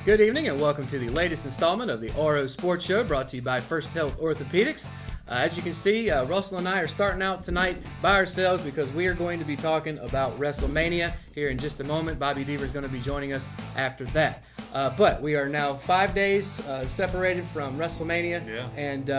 Good evening and welcome to the latest installment of the Oro Sports Show, brought to you by First Health Orthopedics. As you can see, Russell and I are starting out tonight by ourselves because we are going to be talking about WrestleMania here in just a moment. Bobby Deaver is going to be joining us after that. But we are now 5 days separated from WrestleMania, and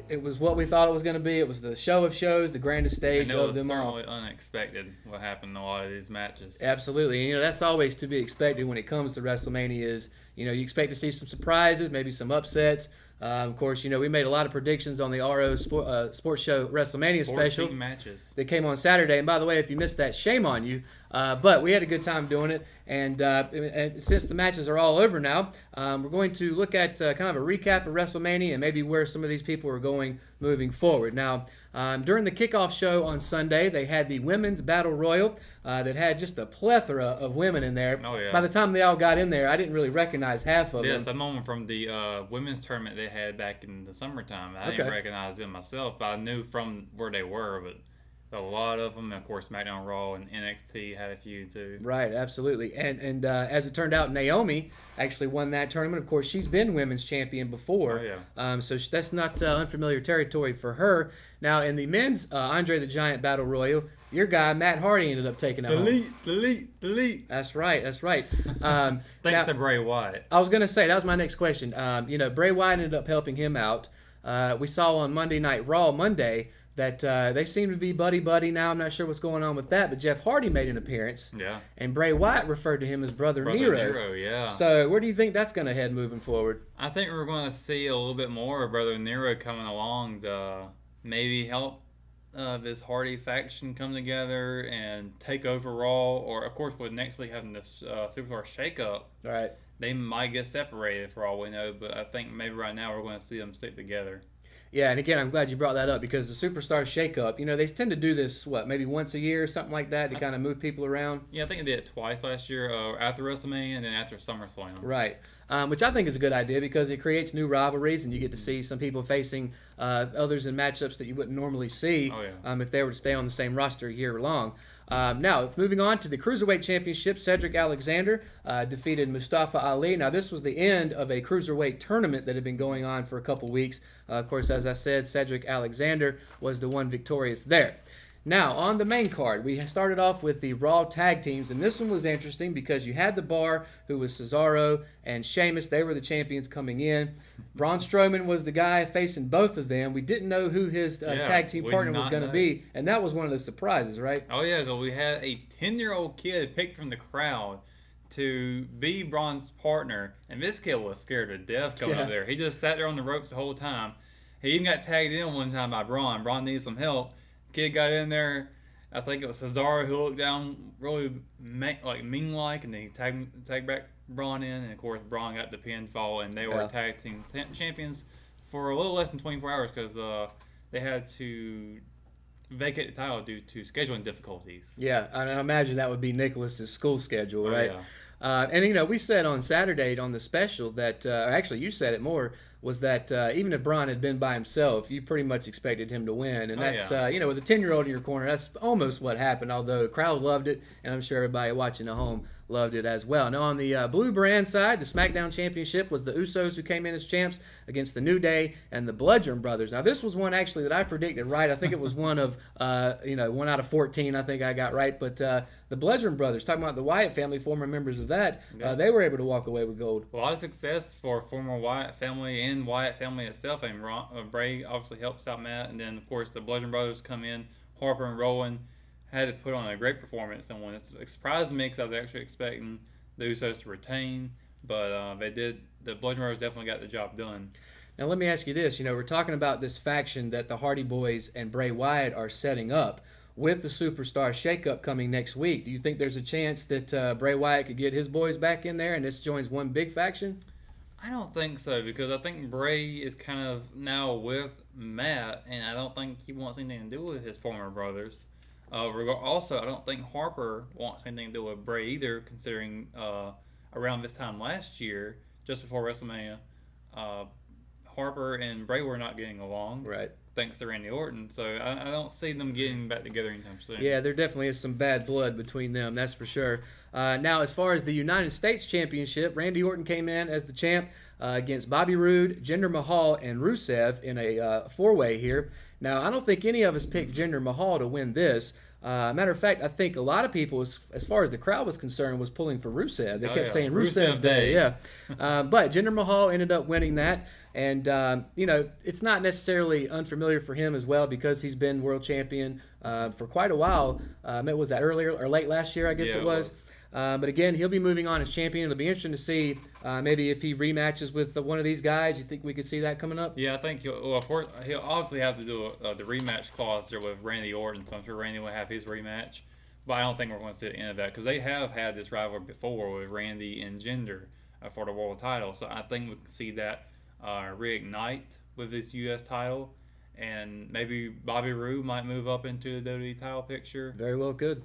it was what we thought it was going to be. It was the show of shows, the grandest stage of them all. It was certainly unexpected what happened in a lot of these matches. Absolutely, and that's always to be expected when it comes to WrestleMania. Is you expect to see some surprises, maybe some upsets. Of course, we made a lot of predictions on the RO Sports Show WrestleMania special. 14 matches. That came on Saturday. And by the way, if you missed that, shame on you. But we had a good time doing it. And since the matches are all over now, we're going to look at kind of a recap of WrestleMania and maybe where some of these people are going moving forward. Now, during the kickoff show on Sunday, they had the Women's Battle Royal that had just a plethora of women in there. Oh, yeah. By the time they all got in there, I didn't really recognize half of them. Yes, I'm on from the women's tournament they had back in the summertime. I didn't recognize them myself, but I knew from where they were. But a lot of them, and of course, SmackDown, Raw, and NXT had a few too. Right, absolutely. And as it turned out, Naomi actually won that tournament. Of course, she's been women's champion before. Oh, yeah. So that's not unfamiliar territory for her. Now, in the men's Andre the Giant Battle Royal, your guy, Matt Hardy, ended up taking it home. Delete. That's right. Thanks to Bray Wyatt. I was going to say, that was my next question. Bray Wyatt ended up helping him out. We saw on Monday Night Raw Monday that they seem to be buddy-buddy now. I'm not sure what's going on with that, but Jeff Hardy made an appearance. Yeah. And Bray Wyatt referred to him as Brother Nero. Yeah. So where do you think that's going to head moving forward? I think we're going to see a little bit more of Brother Nero coming along to maybe help this Hardy faction come together and take over Raw. Or, of course, with next week having this Superstar shakeup, Right. they might get separated for all we know. But I think maybe right now we're going to see them stick together. Yeah, and again, I'm glad you brought that up because the Superstar shakeup, they tend to do this, maybe once a year or something like that to kind of move people around? Yeah, I think they did it twice last year, after WrestleMania and then after SummerSlam. Right, which I think is a good idea because it creates new rivalries and you get to see some people facing others in matchups that you wouldn't normally see if they were to stay on the same roster year long. Now, moving on to the Cruiserweight Championship, Cedric Alexander defeated Mustafa Ali. Now, this was the end of a Cruiserweight tournament that had been going on for a couple weeks. Of course, as I said, Cedric Alexander was the one victorious there. Now, on the main card, we started off with the Raw Tag Teams, and this one was interesting because you had The Bar, who was Cesaro and Sheamus. They were the champions coming in. Braun Strowman was the guy facing both of them. We didn't know who his tag team partner was going to be, and that was one of the surprises, right? Oh, yeah, so we had a 10-year-old kid picked from the crowd to be Braun's partner, and this kid was scared to death coming up there. He just sat there on the ropes the whole time. He even got tagged in one time by Braun. Braun needed some help. Kid got in there. I think it was Cesaro who looked down really mean-like, and then he tagged back Braun in, and of course Braun got the pinfall, and they were tag team champions for a little less than 24 hours because they had to vacate the title due to scheduling difficulties. Yeah, I imagine that would be Nicholas's school schedule, right? Yeah. And we said on Saturday on the special that, actually you said it more, was that even if Braun had been by himself, you pretty much expected him to win. And that's, with a 10-year-old in your corner, that's almost what happened, although the crowd loved it, and I'm sure everybody watching at home loved it as well. Now, on the blue brand side, the SmackDown Championship was the Usos who came in as champs against the New Day and the Bludgeon Brothers. Now, this was one actually that I predicted right. I think it was one of, 1 out of 14 I think I got right. But the Bludgeon Brothers, talking about the Wyatt family, former members of that, they were able to walk away with gold. A lot of success for former Wyatt family and Wyatt family itself. I mean, Bray obviously helps out Matt, and then, of course, the Bludgeon Brothers come in, Harper and Rowan had to put on a great performance and won. It surprised me because I was actually expecting the Usos to retain, but they did. The Bludgeon Brothers definitely got the job done. Now, let me ask you this. We're talking about this faction that the Hardy Boys and Bray Wyatt are setting up. With the Superstar shakeup coming next week, do you think there's a chance that Bray Wyatt could get his boys back in there and this joins one big faction? I don't think so because I think Bray is kind of now with Matt, and I don't think he wants anything to do with his former brothers. Also, I don't think Harper wants anything to do with Bray either, considering around this time last year, just before WrestleMania, Harper and Bray were not getting along. Right. thanks to Randy Orton. So I don't see them getting back together anytime soon. Yeah, there definitely is some bad blood between them, that's for sure. Now, as far as the United States Championship, Randy Orton came in as the champ against Bobby Roode, Jinder Mahal, and Rusev in a four-way here. Now, I don't think any of us picked Jinder Mahal to win this. Matter of fact, I think a lot of people, as far as the crowd was concerned, was pulling for Rusev. They kept saying Rusev Day. Yeah. But Jinder Mahal ended up winning that. And, it's not necessarily unfamiliar for him as well because he's been world champion for quite a while. Was that earlier or late last year, I guess it was. But again, he'll be moving on as champion. It'll be interesting to see maybe if he rematches with one of these guys. You think we could see that coming up? Yeah, I think he'll obviously have to do the rematch clause there with Randy Orton, so I'm sure Randy will have his rematch. But I don't think we're going to see the end of that because they have had this rivalry before with Randy and Jinder for the world title. So I think we can see that reignite with this U.S. title. And maybe Bobby Roode might move up into the WWE title picture. Very well could.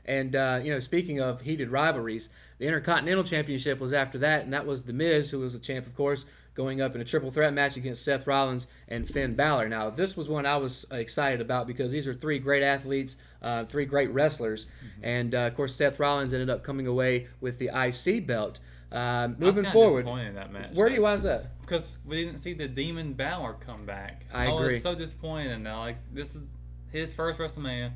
And, speaking of heated rivalries, the Intercontinental Championship was after that, and that was The Miz, who was the champ, of course, going up in a triple threat match against Seth Rollins and Finn Balor. Now, this was one I was excited about because these are three great athletes, three great wrestlers. Mm-hmm. And, of course, Seth Rollins ended up coming away with the IC belt. Moving forward, disappointed in that match. Why is that? Because we didn't see the Demon Balor come back. I agree. I was so disappointed in that. Like, this is his first WrestleMania,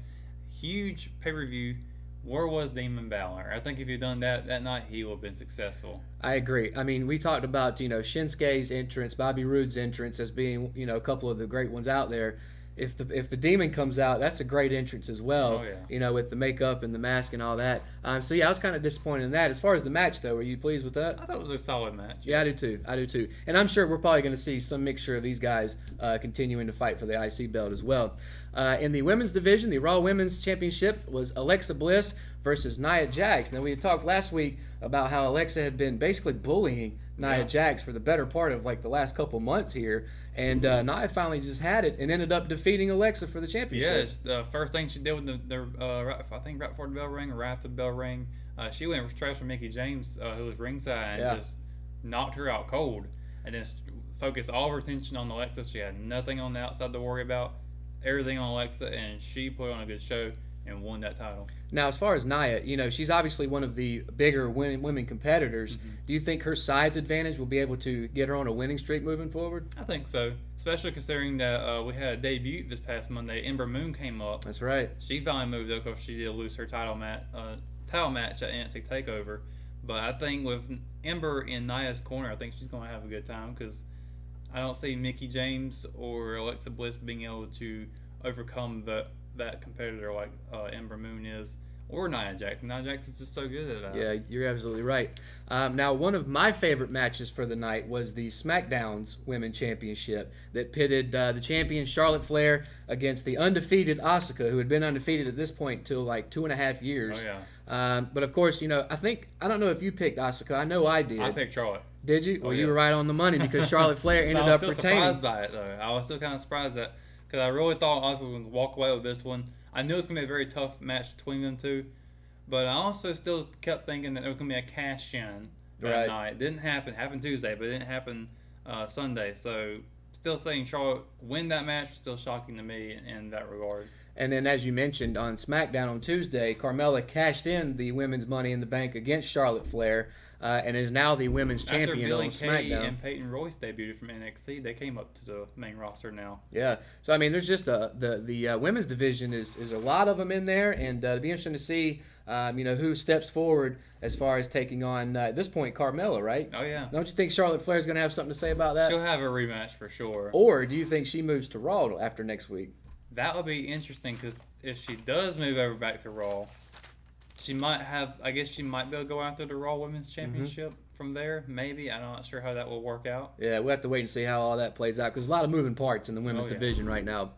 huge pay-per-view. Where was Demon Balor? I think if he'd done that night, he would have been successful. I agree. I mean, we talked about, Shinsuke's entrance, Bobby Roode's entrance as being, a couple of the great ones out there. If the Demon comes out, that's a great entrance as well. Oh, yeah. With the makeup and the mask and all that. I was kind of disappointed in that. As far as the match, though, were you pleased with that? I thought it was a solid match. Yeah, I do too. And I'm sure we're probably going to see some mixture of these guys continuing to fight for the IC belt as well. In the women's division, the Raw Women's Championship was Alexa Bliss versus Nia Jax. Now, we had talked last week about how Alexa had been basically bullying Nia Jax for the better part of the last couple months here, and Nia finally just had it and ended up defeating Alexa for the championship. Yeah, the first thing she did with I think right before the bell rang or right after the bell rang, she went trash for Mickie James, who was ringside, and just knocked her out cold, and then focused all of her attention on Alexa. She had nothing on the outside to worry about, everything on Alexa, and she put on a good show and won that title. Now, as far as Nia, she's obviously one of the bigger women competitors. Mm-hmm. Do you think her size advantage will be able to get her on a winning streak moving forward? I think so, especially considering that we had a debut this past Monday. Ember Moon came up. That's right. She finally moved up because she did lose her title match at NXT TakeOver. But I think with Ember in Nia's corner, I think she's going to have a good time because I don't see Mickie James or Alexa Bliss being able to overcome that competitor like Ember Moon is, or Nia Jax. Nia Jax is just so good at that. Yeah, you're absolutely right. Now, one of my favorite matches for the night was the SmackDown's Women's Championship that pitted the champion Charlotte Flair against the undefeated Asuka, who had been undefeated at this point until 2.5 years. Oh, yeah. But of course, I don't know if you picked Asuka. I know I did. I picked Charlotte. Did you? Oh, well, yes. you were right on the money because Charlotte Flair ended up retaining. I was still surprised by it, though. I was still kind of surprised that because I really thought Asuka was going to walk away with this one. I knew it was going to be a very tough match between them two, but I also still kept thinking that there was going to be a cash-in that night. It didn't happen. It happened Tuesday, but it didn't happen Sunday. So still saying Charlotte win that match was still shocking to me in that regard. And then, as you mentioned, on SmackDown on Tuesday, Carmella cashed in the women's Money in the Bank against Charlotte Flair and is now the women's champion on SmackDown. Billie Kay and Peyton Royce debuted from NXT. They came up to the main roster now. Yeah. So, I mean, there's just the women's division is a lot of them in there, and it'll be interesting to see, who steps forward as far as taking on, at this point, Carmella, right? Oh, yeah. Don't you think Charlotte Flair's going to have something to say about that? She'll have a rematch for sure. Or do you think she moves to Raw after next week? That would be interesting because if she does move over back to Raw, she might be able to go after the Raw Women's Championship from there. Maybe. I'm not sure how that will work out. Yeah, we'll have to wait and see how all that plays out because there's a lot of moving parts in the women's division right now.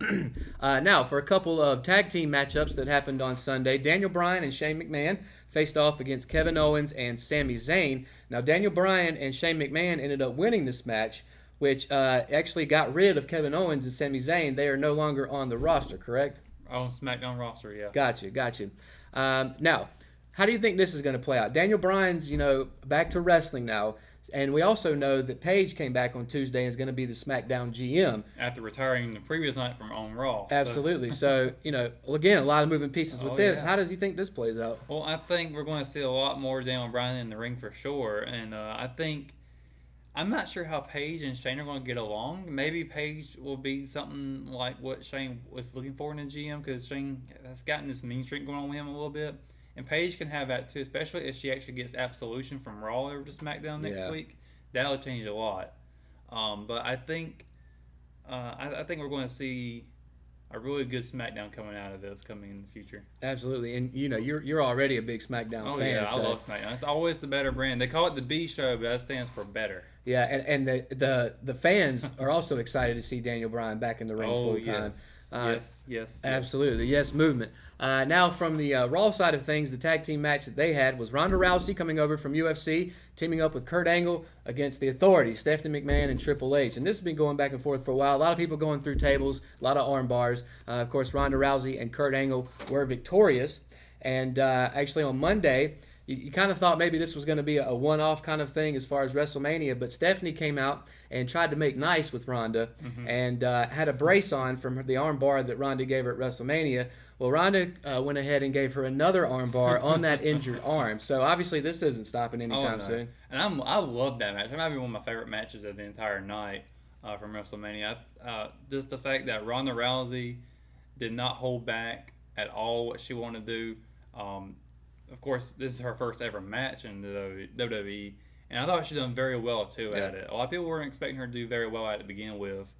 Now, for a couple of tag team matchups that happened on Sunday, Daniel Bryan and Shane McMahon faced off against Kevin Owens and Sami Zayn. Now, Daniel Bryan and Shane McMahon ended up winning this match, which actually got rid of Kevin Owens and Sami Zayn. They are no longer on the roster, correct? On SmackDown roster, yeah. Gotcha. Now, How do you think this is going to play out? Daniel Bryan's, back to wrestling now. And we also know that Paige came back on Tuesday and is going to be the SmackDown GM. After retiring the previous night from on Raw. Absolutely. So, again, a lot of moving pieces with this. Yeah. How does he think this plays out? Well, I think we're going to see a lot more Daniel Bryan in the ring for sure. And I'm not sure how Paige and Shane are going to get along. Maybe Paige will be something like what Shane was looking for in a GM, because Shane has gotten this mean streak going on with him a little bit. And Paige can have that too, especially if she actually gets absolution from Raw over to SmackDown next week. That'll change a lot. But I think we're going to see a really good SmackDown coming out of this coming in the future. Absolutely, and you're already a big SmackDown fan. Yeah, I love SmackDown. It's always the better brand. They call it the B show, but that stands for better. Yeah, and the fans are also excited to see Daniel Bryan back in the ring full time. Yes. Absolutely, yes movement. Now from the Raw side of things, the tag team match that they had was Ronda Rousey coming over from UFC, teaming up with Kurt Angle against the Authority, Stephanie McMahon and Triple H. And this has been going back and forth for a while. A lot of people going through tables, a lot of arm bars. Of course, Ronda Rousey and Kurt Angle were victorious. And actually on Monday, you kind of thought maybe this was going to be a one-off kind of thing as far as WrestleMania, but Stephanie came out and tried to make nice with Ronda and had a brace on from the arm bar that Ronda gave her at WrestleMania. Well, Ronda went ahead and gave her another arm bar on that injured arm. So obviously this isn't stopping anytime soon. And I love that match. It might be one of my favorite matches of the entire night from WrestleMania. Just the fact that Ronda Rousey did not hold back at all what she wanted to do. Of course, this is her first ever match in the WWE, and I thought she done very well too at it. A lot of people weren't expecting her to do very well at it to begin with,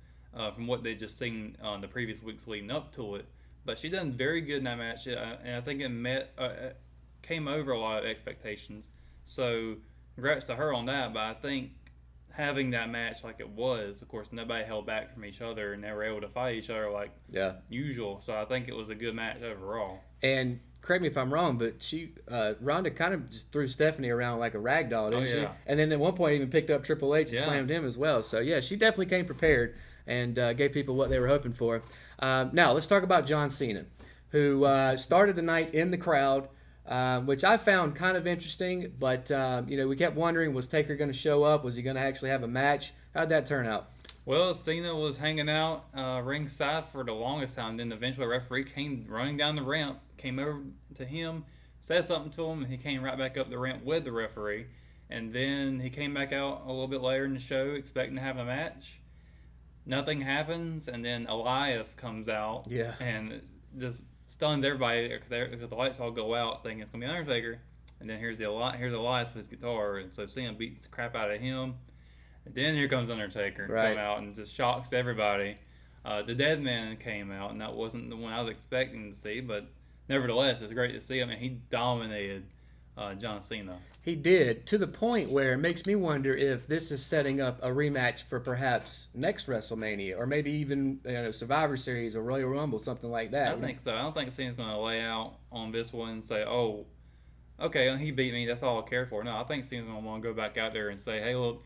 from what they just seen on the previous weeks leading up to it. But she done very good in that match, and I think it came over a lot of expectations. So congrats to her on that. But I think having that match like it was, of course, nobody held back from each other, and they were able to fight each other like usual. So I think it was a good match overall. And correct me if I'm wrong, but Ronda kind of just threw Stephanie around like a rag doll, didn't she? And then at one point even picked up Triple H and slammed him as well. So yeah, she definitely came prepared and gave people what they were hoping for. Now let's talk about John Cena, who started the night in the crowd, which I found kind of interesting. But we kept wondering, was Taker going to show up? Was he going to actually have a match? How'd that turn out? Well, Cena was hanging out ringside for the longest time. Then eventually a referee came running down the ramp, came over to him, said something to him, and he came right back up the ramp with the referee. And then he came back out a little bit later in the show expecting to have a match. Nothing happens, and then Elias comes out and just stuns everybody because the lights all go out thinking it's going to be Undertaker. And then here's Elias with his guitar, and so Cena beats the crap out of him. And then here comes Undertaker come out and just shocks everybody. The Dead Man came out, and that wasn't the one I was expecting to see, but nevertheless, it's great to see him, and he dominated John Cena. He did, to the point where it makes me wonder if this is setting up a rematch for perhaps next WrestleMania, or maybe even Survivor Series or Royal Rumble, something like that. I think so. I don't think Cena's going to lay out on this one and say, oh, okay, he beat me, that's all I care for. No, I think Cena's going to want to go back out there and say, hey, look,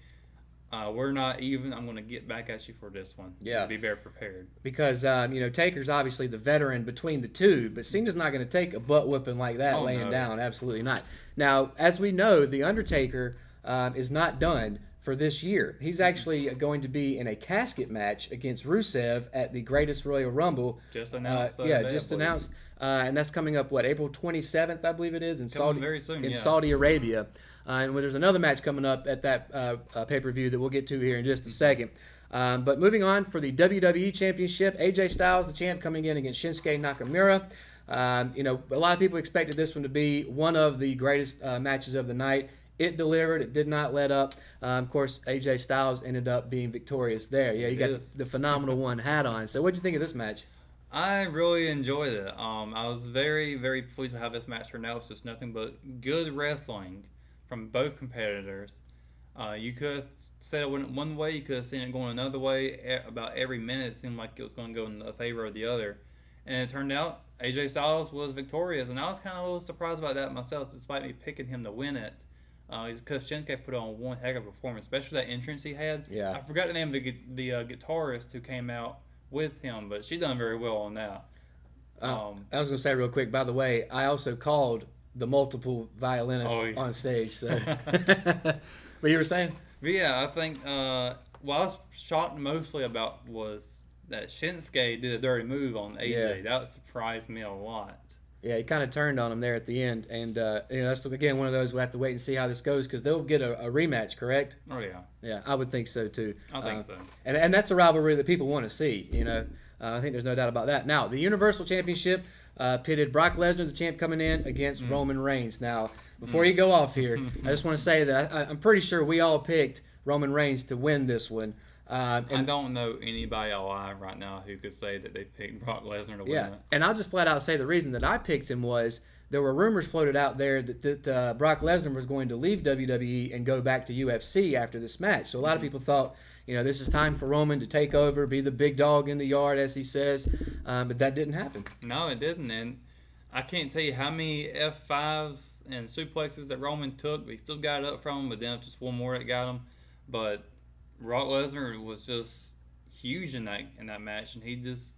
we're not even. I'm going to get back at you for this one. Yeah. Be very prepared. Because, Taker's obviously the veteran between the two, but Cena's not going to take a butt whooping like that laying down. Absolutely not. Now, as we know, The Undertaker is not done for this year. He's actually going to be in a casket match against Rusev at the Greatest Royal Rumble. Just announced. Announced. And that's coming up, April 27th, I believe it is, in Saudi Arabia. And there's another match coming up at that pay-per-view that we'll get to here in just a second. But moving on, for the WWE Championship, AJ Styles, the champ, coming in against Shinsuke Nakamura. A lot of people expected this one to be one of the greatest matches of the night. It delivered. It did not let up. Of course, AJ Styles ended up being victorious there. Yeah, you got the Phenomenal One hat on. So what did you think of this match? I really enjoyed it. I was very, very pleased with how this match turned out. It was just nothing but good wrestling from both competitors. You could have said it went one way, you could have seen it going another way. About every minute it seemed like it was going to go in the favor of the other. And it turned out AJ Styles was victorious, and I was kind of a little surprised about that myself, despite me picking him to win it. Because Shinsuke put on one heck of a performance, especially that entrance he had. Yeah. I forgot the name of the guitarist who came out with him, but she done very well on that. I was going to say real quick, by the way, I also called the multiple violinists on stage. So, what you were saying? Yeah, I think what I was shocked mostly about was that Shinsuke did a dirty move on AJ. That surprised me a lot. Yeah, he kind of turned on him there at the end, and that's again one of those we have to wait and see how this goes because they'll get a rematch, correct? Oh yeah. Yeah, I would think so too. I think so. And that's a rivalry that people want to see. I think there's no doubt about that. Now, the Universal Championship pitted Brock Lesnar, the champ, coming in against Roman Reigns. Now, before you go off here, I just want to say that I'm pretty sure we all picked Roman Reigns to win this one. I don't know anybody alive right now who could say that they picked Brock Lesnar to win it. And I'll just flat out say the reason that I picked him was there were rumors floated out there that Brock Lesnar was going to leave WWE and go back to UFC after this match. So a lot of people thought, this is time for Roman to take over, be the big dog in the yard, as he says. But that didn't happen. No, it didn't. And I can't tell you how many F5s and suplexes that Roman took, but he still got it up from him, but then just one more that got him. But Brock Lesnar was just huge in that match, and he just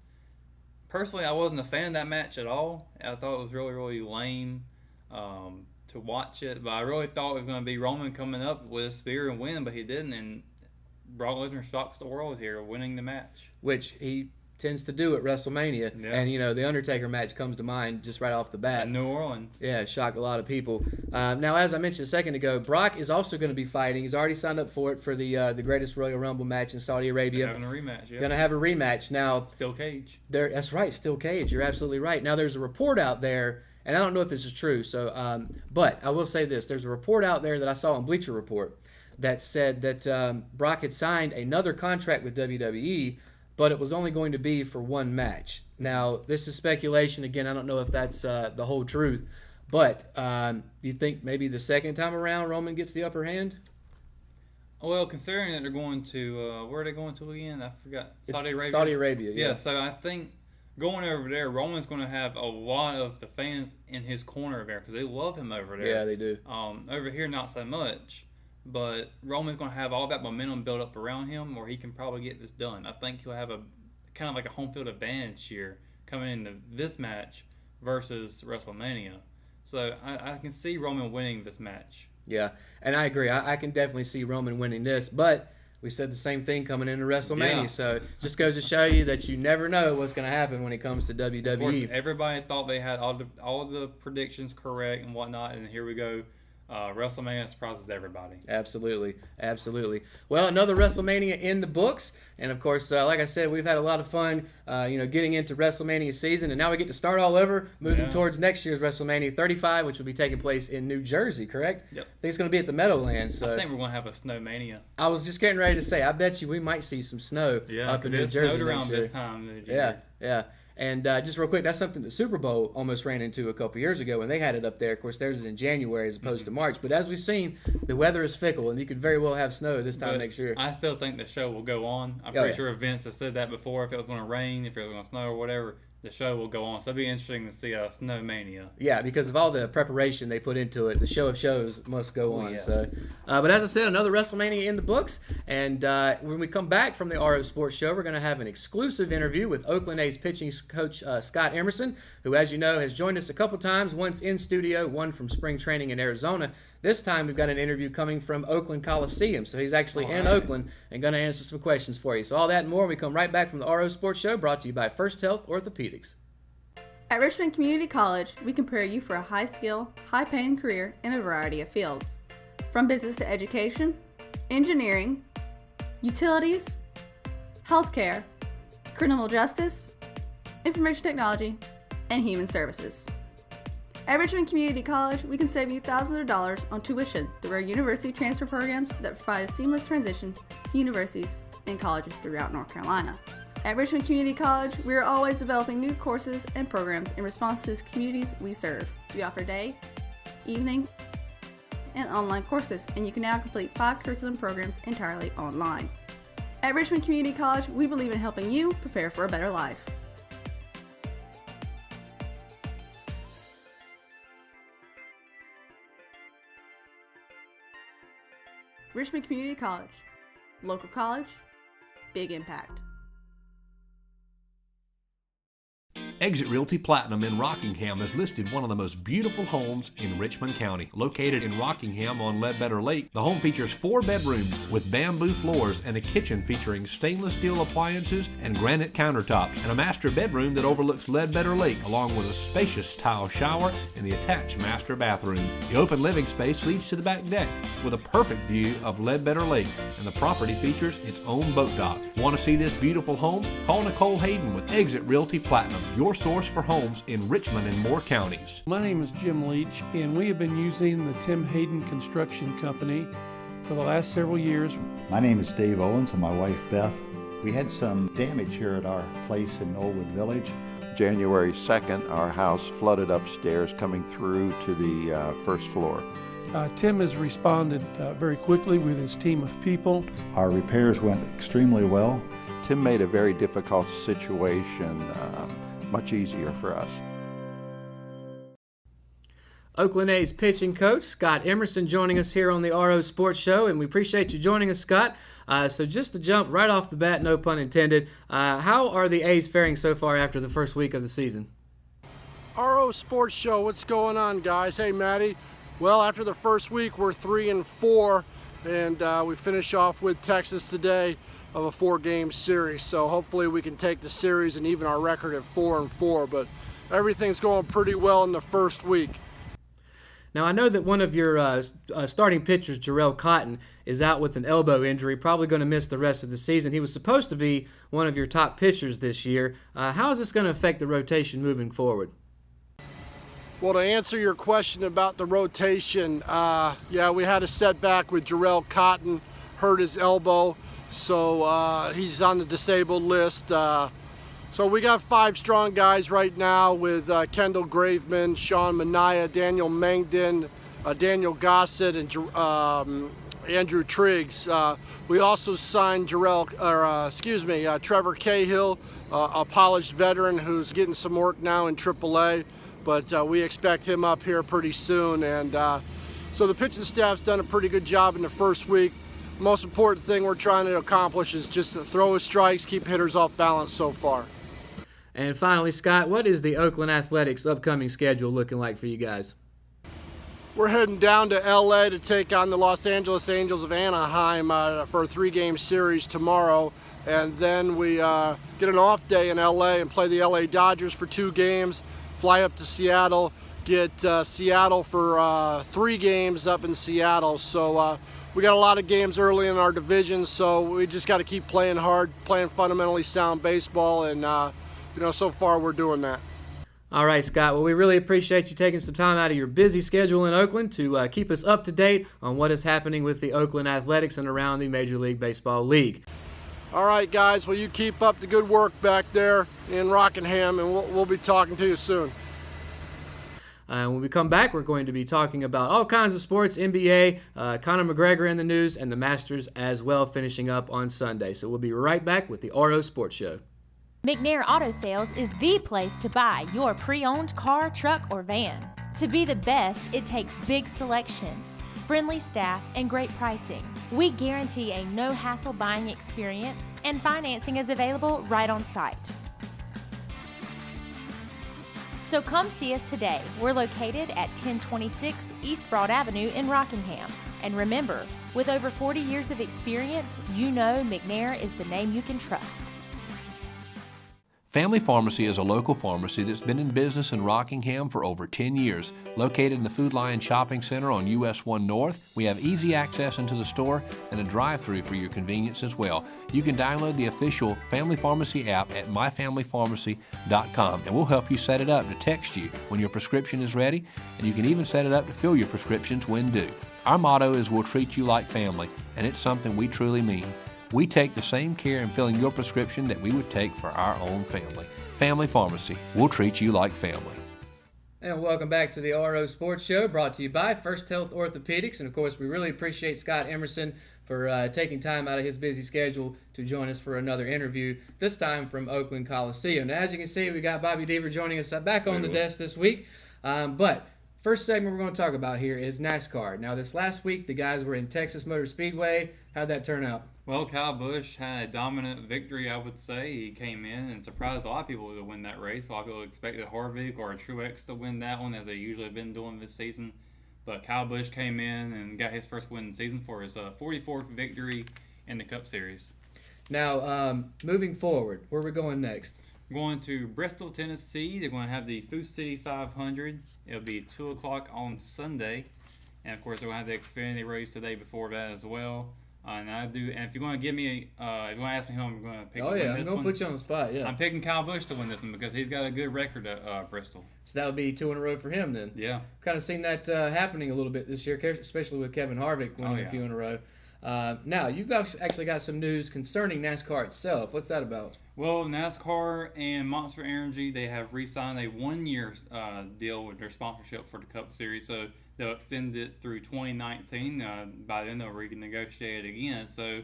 personally, I wasn't a fan of that match at all. I thought it was really, really lame to watch it, but I really thought it was going to be Roman coming up with a spear and win, but he didn't, and Brock Lesnar shocks the world here, winning the match, which he tends to do at WrestleMania. Yeah. And, the Undertaker match comes to mind just right off the bat. In New Orleans. Yeah, it shocked a lot of people. Now, as I mentioned a second ago, Brock is also going to be fighting. He's already signed up for it for the Greatest Royal Rumble match in Saudi Arabia. Having a rematch, yeah. Going to have a rematch. Now, Steel Cage. That's right, Steel Cage. You're absolutely right. Now, there's a report out there, and I don't know if this is true, but I will say this. There's a report out there that I saw on Bleacher Report that said that Brock had signed another contract with WWE, but it was only going to be for one match. Now, this is speculation. Again, I don't know if that's the whole truth. But do you think maybe the second time around Roman gets the upper hand? Well, considering that they're going to, where are they going to again? I forgot. Saudi Arabia? Saudi Arabia, yeah. So I think going over there, Roman's going to have a lot of the fans in his corner there because they love him over there. Yeah, they do. Over here, not so much. But Roman's going to have all that momentum built up around him where he can probably get this done. I think he'll have a kind of like a home field advantage here coming into this match versus WrestleMania. So I can see Roman winning this match. Yeah, and I agree. I can definitely see Roman winning this. But we said the same thing coming into WrestleMania. Yeah. So it just goes to show you that you never know what's going to happen when it comes to WWE. Of course, everybody thought they had all the predictions correct and whatnot, and here we go. WrestleMania surprises everybody. Absolutely. Well, another WrestleMania in the books, and of course, like I said, we've had a lot of fun, getting into WrestleMania season, and now we get to start all over, moving towards next year's WrestleMania 35, which will be taking place in New Jersey, correct? Yep. I think it's going to be at the Meadowlands. So I think we're going to have a Snowmania. I was just getting ready to say, I bet you we might see some snow up in New Jersey. Yeah, snowed around this time. Yeah. And just real quick, that's something that Super Bowl almost ran into a couple years ago when they had it up there. Of course, theirs is in January as opposed to March. But as we've seen, the weather is fickle, and you could very well have snow this time next year. I still think the show will go on. I'm pretty sure Vince has said that before. If it was going to rain, if it was going to snow or whatever, the show will go on. So it'll be interesting to see a Snowmania. Yeah, because of all the preparation they put into it, the show of shows must go on. Yes. So, but as I said, another WrestleMania in the books. And when we come back from the RO Sports Show, we're going to have an exclusive interview with Oakland A's pitching coach Scott Emerson, who, as you know, has joined us a couple times, once in studio, one from spring training in Arizona. This time we've got an interview coming from Oakland Coliseum, so he's actually in Oakland and going to answer some questions for you. So all that and more when we come right back from the RO Sports Show, brought to you by First Health Orthopedics. At Richmond Community College, we prepare you for a high-skill, high-paying career in a variety of fields. From business to education, engineering, utilities, healthcare, criminal justice, information technology, and human services. At Richmond Community College, we can save you thousands of dollars on tuition through our university transfer programs that provide a seamless transition to universities and colleges throughout North Carolina. At Richmond Community College, we are always developing new courses and programs in response to the communities we serve. We offer day, evening, and online courses, and you can now complete 5 curriculum programs entirely online. At Richmond Community College, we believe in helping you prepare for a better life. Richmond Community College. Local college, big impact. Exit Realty Platinum in Rockingham has listed one of the most beautiful homes in Richmond County. Located in Rockingham on Ledbetter Lake, the home features 4 bedrooms with bamboo floors and a kitchen featuring stainless steel appliances and granite countertops, and a master bedroom that overlooks Ledbetter Lake, along with a spacious tile shower and the attached master bathroom. The open living space leads to the back deck with a perfect view of Ledbetter Lake, and the property features its own boat dock. Want to see this beautiful home? Call Nicole Hayden with Exit Realty Platinum, your source for homes in Richmond and Moore counties. My name is Jim Leach, and we have been using the Tim Hayden Construction Company for the last several years. My name is Dave Owens and my wife Beth. We had some damage here at our place in Knollwood Village. January 2nd, our house flooded upstairs coming through to the first floor. Tim has responded very quickly with his team of people. Our repairs went extremely well. Tim made a very difficult situation much easier for us. Oakland A's pitching coach Scott Emerson joining us here on the RO Sports Show, and we appreciate you joining us, Scott. So just to jump right off the bat, no pun intended, how are the A's faring so far after the first week of the season? RO Sports Show, what's going on, guys? Hey, Matty. Well, after the first week, we're 3-4, and we finish off with Texas today of a 4-game series. So hopefully we can take the series and even our record at 4-4. But everything's going pretty well in the first week. Now, I know that one of your starting pitchers, Jarrell Cotton, is out with an elbow injury, probably going to miss the rest of the season. He was supposed to be one of your top pitchers this year. How is this going to affect the rotation moving forward? Well, to answer your question about the rotation, yeah, we had a setback with Jarrell Cotton, hurt his elbow, so he's on the disabled list. So we got 5 strong guys right now with Kendall Graveman, Sean Mania, Daniel Mangden, Daniel Gossett, and Andrew Triggs. We also signed Trevor Cahill, a polished veteran who's getting some work now in AAA. But we expect him up here pretty soon. And so the pitching staff's done a pretty good job in the first week. Most important thing we're trying to accomplish is just to throw his strikes, keep hitters off balance so far. And finally, Scott, what is the Oakland Athletics' upcoming schedule looking like for you guys? We're heading down to LA to take on the Los Angeles Angels of Anaheim for a 3-game series tomorrow. And then we get an off day in LA and play the LA Dodgers for 2 games. Fly up to Seattle, get Seattle for 3 games up in Seattle. So we got a lot of games early in our division, so we just got to keep playing hard, playing fundamentally sound baseball, and so far we're doing that. All right, Scott. Well, we really appreciate you taking some time out of your busy schedule in Oakland to keep us up to date on what is happening with the Oakland Athletics and around the Major League Baseball League. All right, guys. Well, you keep up the good work back there in Rockingham, and we'll be talking to you soon. When we come back, we're going to be talking about all kinds of sports, NBA, Conor McGregor in the news, and the Masters as well, finishing up on Sunday. So we'll be right back with the RO Sports Show. McNair Auto Sales is the place to buy your pre-owned car, truck, or van. To be the best, it takes big selection, friendly staff, and great pricing. We guarantee a no-hassle buying experience, and financing is available right on site. So come see us today. We're located at 1026 East Broad Avenue in Rockingham. And remember, with over 40 years of experience, you know McNair is the name you can trust. Family Pharmacy is a local pharmacy that's been in business in Rockingham for over 10 years. Located in the Food Lion Shopping Center on US 1 North, we have easy access into the store and a drive-thru for your convenience as well. You can download the official Family Pharmacy app at myfamilypharmacy.com, and we'll help you set it up to text you when your prescription is ready, and you can even set it up to fill your prescriptions when due. Our motto is we'll treat you like family, and it's something we truly mean. We take the same care in filling your prescription that we would take for our own family. Family Pharmacy, we'll treat you like family. And welcome back to the RO Sports Show, brought to you by First Health Orthopedics. And of course, we really appreciate Scott Emerson for taking time out of his busy schedule to join us for another interview, this time from Oakland Coliseum. Now, as you can see, we got Bobby Deaver joining us back on the desk this week. But first segment we're going to talk about here is NASCAR. Now, this last week, the guys were in Texas Motor Speedway. How'd that turn out? Well, Kyle Busch had a dominant victory, I would say. He came in and surprised a lot of people to win that race. A lot of people expected Harvick or Truex to win that one, as they usually have been doing this season. But Kyle Busch came in and got his first win of the season for his 44th victory in the Cup Series. Now, moving forward, where are we going next? Going to Bristol, Tennessee. They're going to have the Food City 500. It'll be 2 o'clock on Sunday. And, of course, they're going to have the Xfinity race the day before that as well. And if you're going to give me, if you're going to ask me who I'm going to pick to win this one. I'm going to put you on the spot, yeah. I'm picking Kyle Busch to win this one because he's got a good record at Bristol. So that would be 2 in a row for him then. Yeah. Kind of seen that happening a little bit this year, especially with Kevin Harvick winning a few in a row. Now, you've actually got some news concerning NASCAR itself. What's that about? Well, NASCAR and Monster Energy, they have re-signed a 1-year deal with their sponsorship for the Cup Series. So they'll extend it through 2019. By then, they'll renegotiate it again. So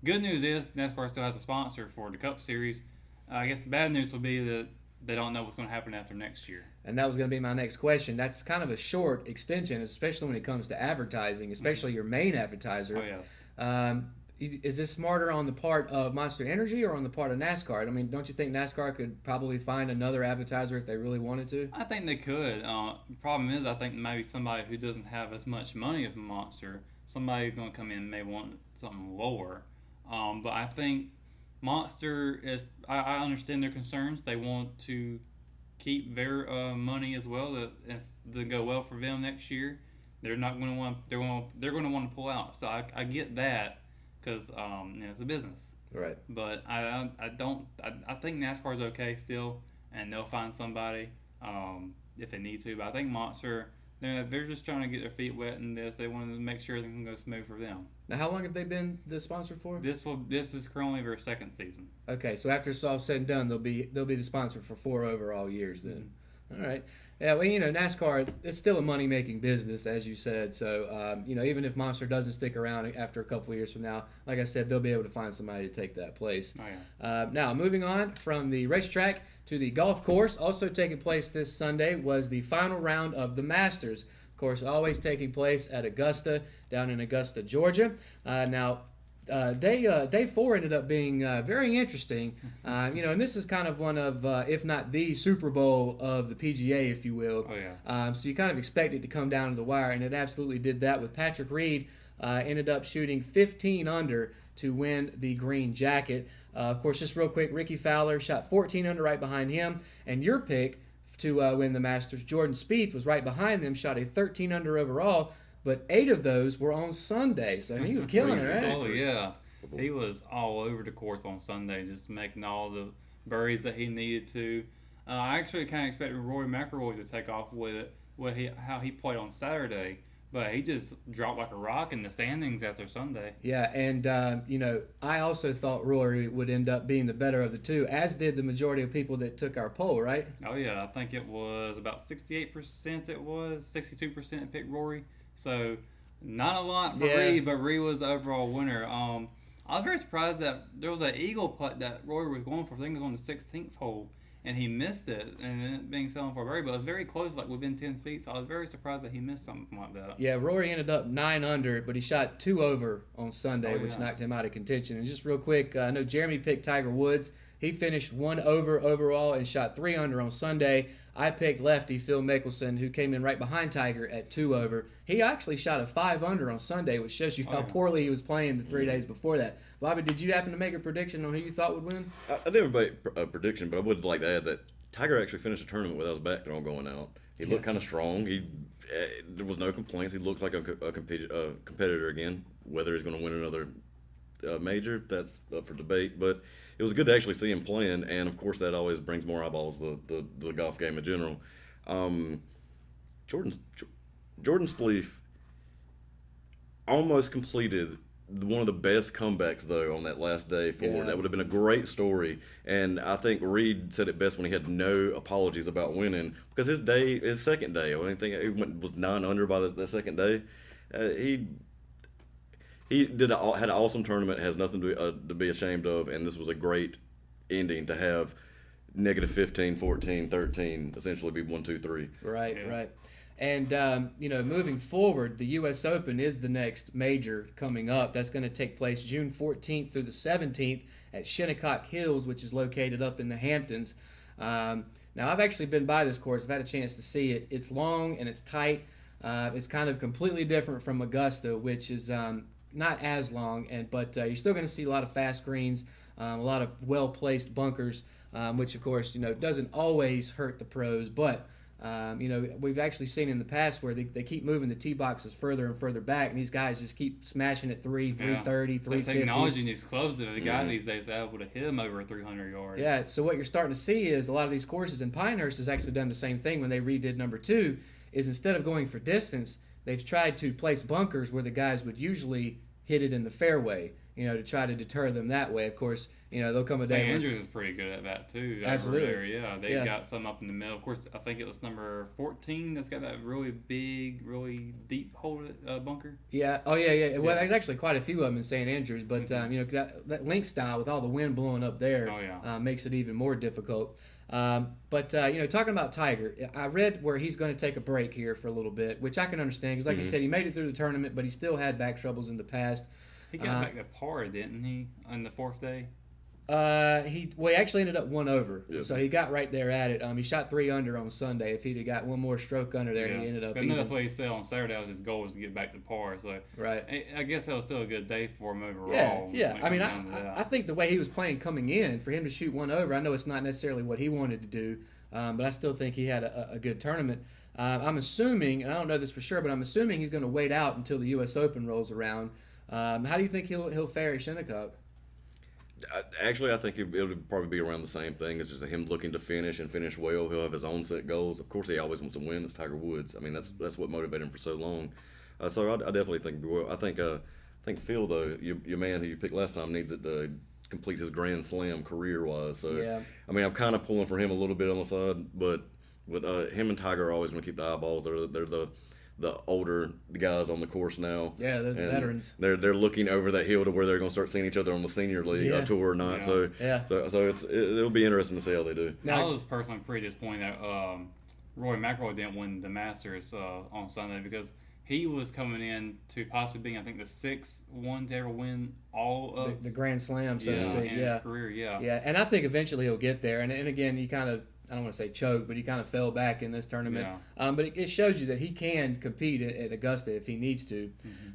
good news is NASCAR still has a sponsor for the Cup Series. I guess the bad news will be that they don't know what's going to happen after next year. And that was going to be my next question. That's kind of a short extension, especially when it comes to advertising, especially your main advertiser. Oh, yes. Is this smarter on the part of Monster Energy or on the part of NASCAR? I mean, don't you think NASCAR could probably find another advertiser if they really wanted to? I think they could. The problem is I think maybe somebody who doesn't have as much money as Monster, somebody's going to come in and may want something lower. But I think Monster is, I understand their concerns. They want to keep their money as well. That if they go well for them next year, they're not going to want. They're going to want to pull out. So I get that because it's a business. Right. But I think NASCAR's okay still, and they'll find somebody if they need to. But I think Monster, they're just trying to get their feet wet in this. They want to make sure everything can go smooth for them. Now, how long have they been the sponsor for? This is currently their second season. Okay, so after it's all said and done, they'll be the sponsor for 4 overall years then. All right. Yeah, well, NASCAR, it's still a money-making business, as you said. So, even if Monster doesn't stick around after a couple of years from now, like I said, they'll be able to find somebody to take that place. Oh, yeah. Now, moving on from the racetrack to the golf course, also taking place this Sunday was the final round of the Masters. Of course, always taking place at Augusta, down in Augusta, Georgia. Day 4 ended up being very interesting. And this is kind of one of, if not the Super Bowl of the PGA, if you will. Oh, yeah. So you kind of expect it to come down to the wire, and it absolutely did that with Patrick Reed ended up shooting 15 under to win the green jacket. Of course, just real quick, Ricky Fowler shot 14 under right behind him, and your pick to win the Masters, Jordan Spieth, was right behind them, shot a 13 under overall. But 8 of those were on Sunday, so he was killing it, right? Oh, yeah. He was all over the course on Sunday, just making all the birdies that he needed to. I actually kind of expected Rory McIlroy to take off with it, how he played on Saturday, but he just dropped like a rock in the standings after Sunday. Yeah, and, I also thought Rory would end up being the better of the two, as did the majority of people that took our poll, right? Oh, yeah. I think it was about 68% 62% picked Rory. So, not a lot for Reed, but Reed was the overall winner. I was very surprised that there was an eagle putt that Rory was going for. I think it was on the 16th hole, and he missed it, and it being selling for a birdie. But it was very close, like within 10 feet, so I was very surprised that he missed something like that. Yeah, Rory ended up 9 under, but he shot 2 over on Sunday, which knocked him out of contention. And just real quick, I know Jeremy picked Tiger Woods. He finished 1 over overall and shot 3 under on Sunday. I picked lefty Phil Mickelson, who came in right behind Tiger at 2 over. He actually shot a 5 under on Sunday, which shows you how poorly he was playing the 3 days before that. Bobby, did you happen to make a prediction on who you thought would win? I didn't make a prediction, but I would like to add that Tiger actually finished the tournament without his back thrown going out. He looked kind of strong. There was no complaints. He looks like a competitor again. Whether he's going to win another major, that's up for debate, but it was good to actually see him playing, and of course that always brings more eyeballs to the golf game in general. Jordan Spieth almost completed one of the best comebacks though on that last day forward. That would have been a great story, and I think Reed said it best when he had no apologies about winning, because his second day, I think he was 9 under by the second day. He had an awesome tournament, has nothing to be ashamed of, and this was a great ending to have -15, 14, 13, essentially be 1, 2, 3. Right. And, moving forward, the U.S. Open is the next major coming up. That's going to take place June 14th through the 17th at Shinnecock Hills, which is located up in the Hamptons. Now, I've actually been by this course. I've had a chance to see it. It's long and it's tight. It's kind of completely different from Augusta, which is not as long, but you're still going to see a lot of fast greens, a lot of well-placed bunkers, which, of course, doesn't always hurt the pros, but we've actually seen in the past where they keep moving the tee boxes further and further back, and these guys just keep smashing at 330, 350. So technology in these clubs that they got these days, they're able to hit them over 300 yards. Yeah, so what you're starting to see is a lot of these courses, and Pinehurst has actually done the same thing when they redid number 2, is instead of going for distance, they've tried to place bunkers where the guys would usually hit it in the fairway, to try to deter them that way. Of course, there'll come a day. St. Andrews is pretty good at that too. Absolutely. Yeah, they got some up in the middle. Of course, I think it was number 14 that's got that really big, really deep hole bunker. Yeah. Oh, yeah. Well, there's actually quite a few of them in St. Andrews, but that link style with all the wind blowing up there makes it even more difficult. Talking about Tiger, I read where he's going to take a break here for a little bit, which I can understand because, like you said, he made it through the tournament, but he still had back troubles in the past. He got back to par, didn't he, on the 4th day? He actually ended up 1 over, so he got right there at it. He shot 3 under on Sunday. If he'd have got one more stroke under there, he ended up. But that's what he said on Saturday. His goal was to get back to par. So I guess that was still a good day for him overall. Yeah. I mean, I think the way he was playing coming in, for him to shoot 1 over, I know it's not necessarily what he wanted to do, but I still think he had a good tournament. I'm assuming, and I don't know this for sure, but I'm assuming he's going to wait out until the U.S. Open rolls around. How do you think he'll fare at Shinnecock? Actually, I think it'll probably be around the same thing. It's just him looking to finish and finish well. He'll have his own set goals. Of course, he always wants to win. It's Tiger Woods. I mean, that's what motivated him for so long. So I definitely think well. I think Phil, though, your man who you picked last time, needs it to complete his Grand Slam career-wise. So I mean, I'm kind of pulling for him a little bit on the side, but him and Tiger are always going to keep the eyeballs. They're the older guys on the course now. Yeah, they're the veterans. They're looking over that hill to where they're going to start seeing each other on the senior league tour or not. So it'll be interesting to see how they do. Now, I was personally pretty disappointed that Rory McIlroy didn't win the Masters on Sunday because he was coming in to possibly being, I think, the 6th one to ever win all of the Grand Slam, so to speak. In his career. Yeah, and I think eventually he'll get there. And again, he kind of, I don't want to say choked, but he kind of fell back in this tournament. Yeah. But it shows you that he can compete at Augusta if he needs to.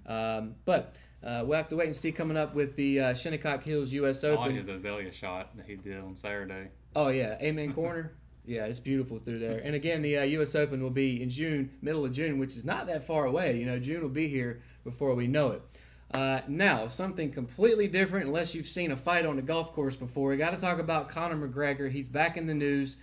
But we'll have to wait and see coming up with the Shinnecock Hills U.S. Open. I like his azalea shot that he did on Saturday. Oh, yeah. Amen Corner. Yeah, it's beautiful through there. And again, the U.S. Open will be in June, middle of June, which is not that far away. June will be here before we know it. Now, something completely different, unless you've seen a fight on the golf course before. We got to talk about Conor McGregor. He's back in the news.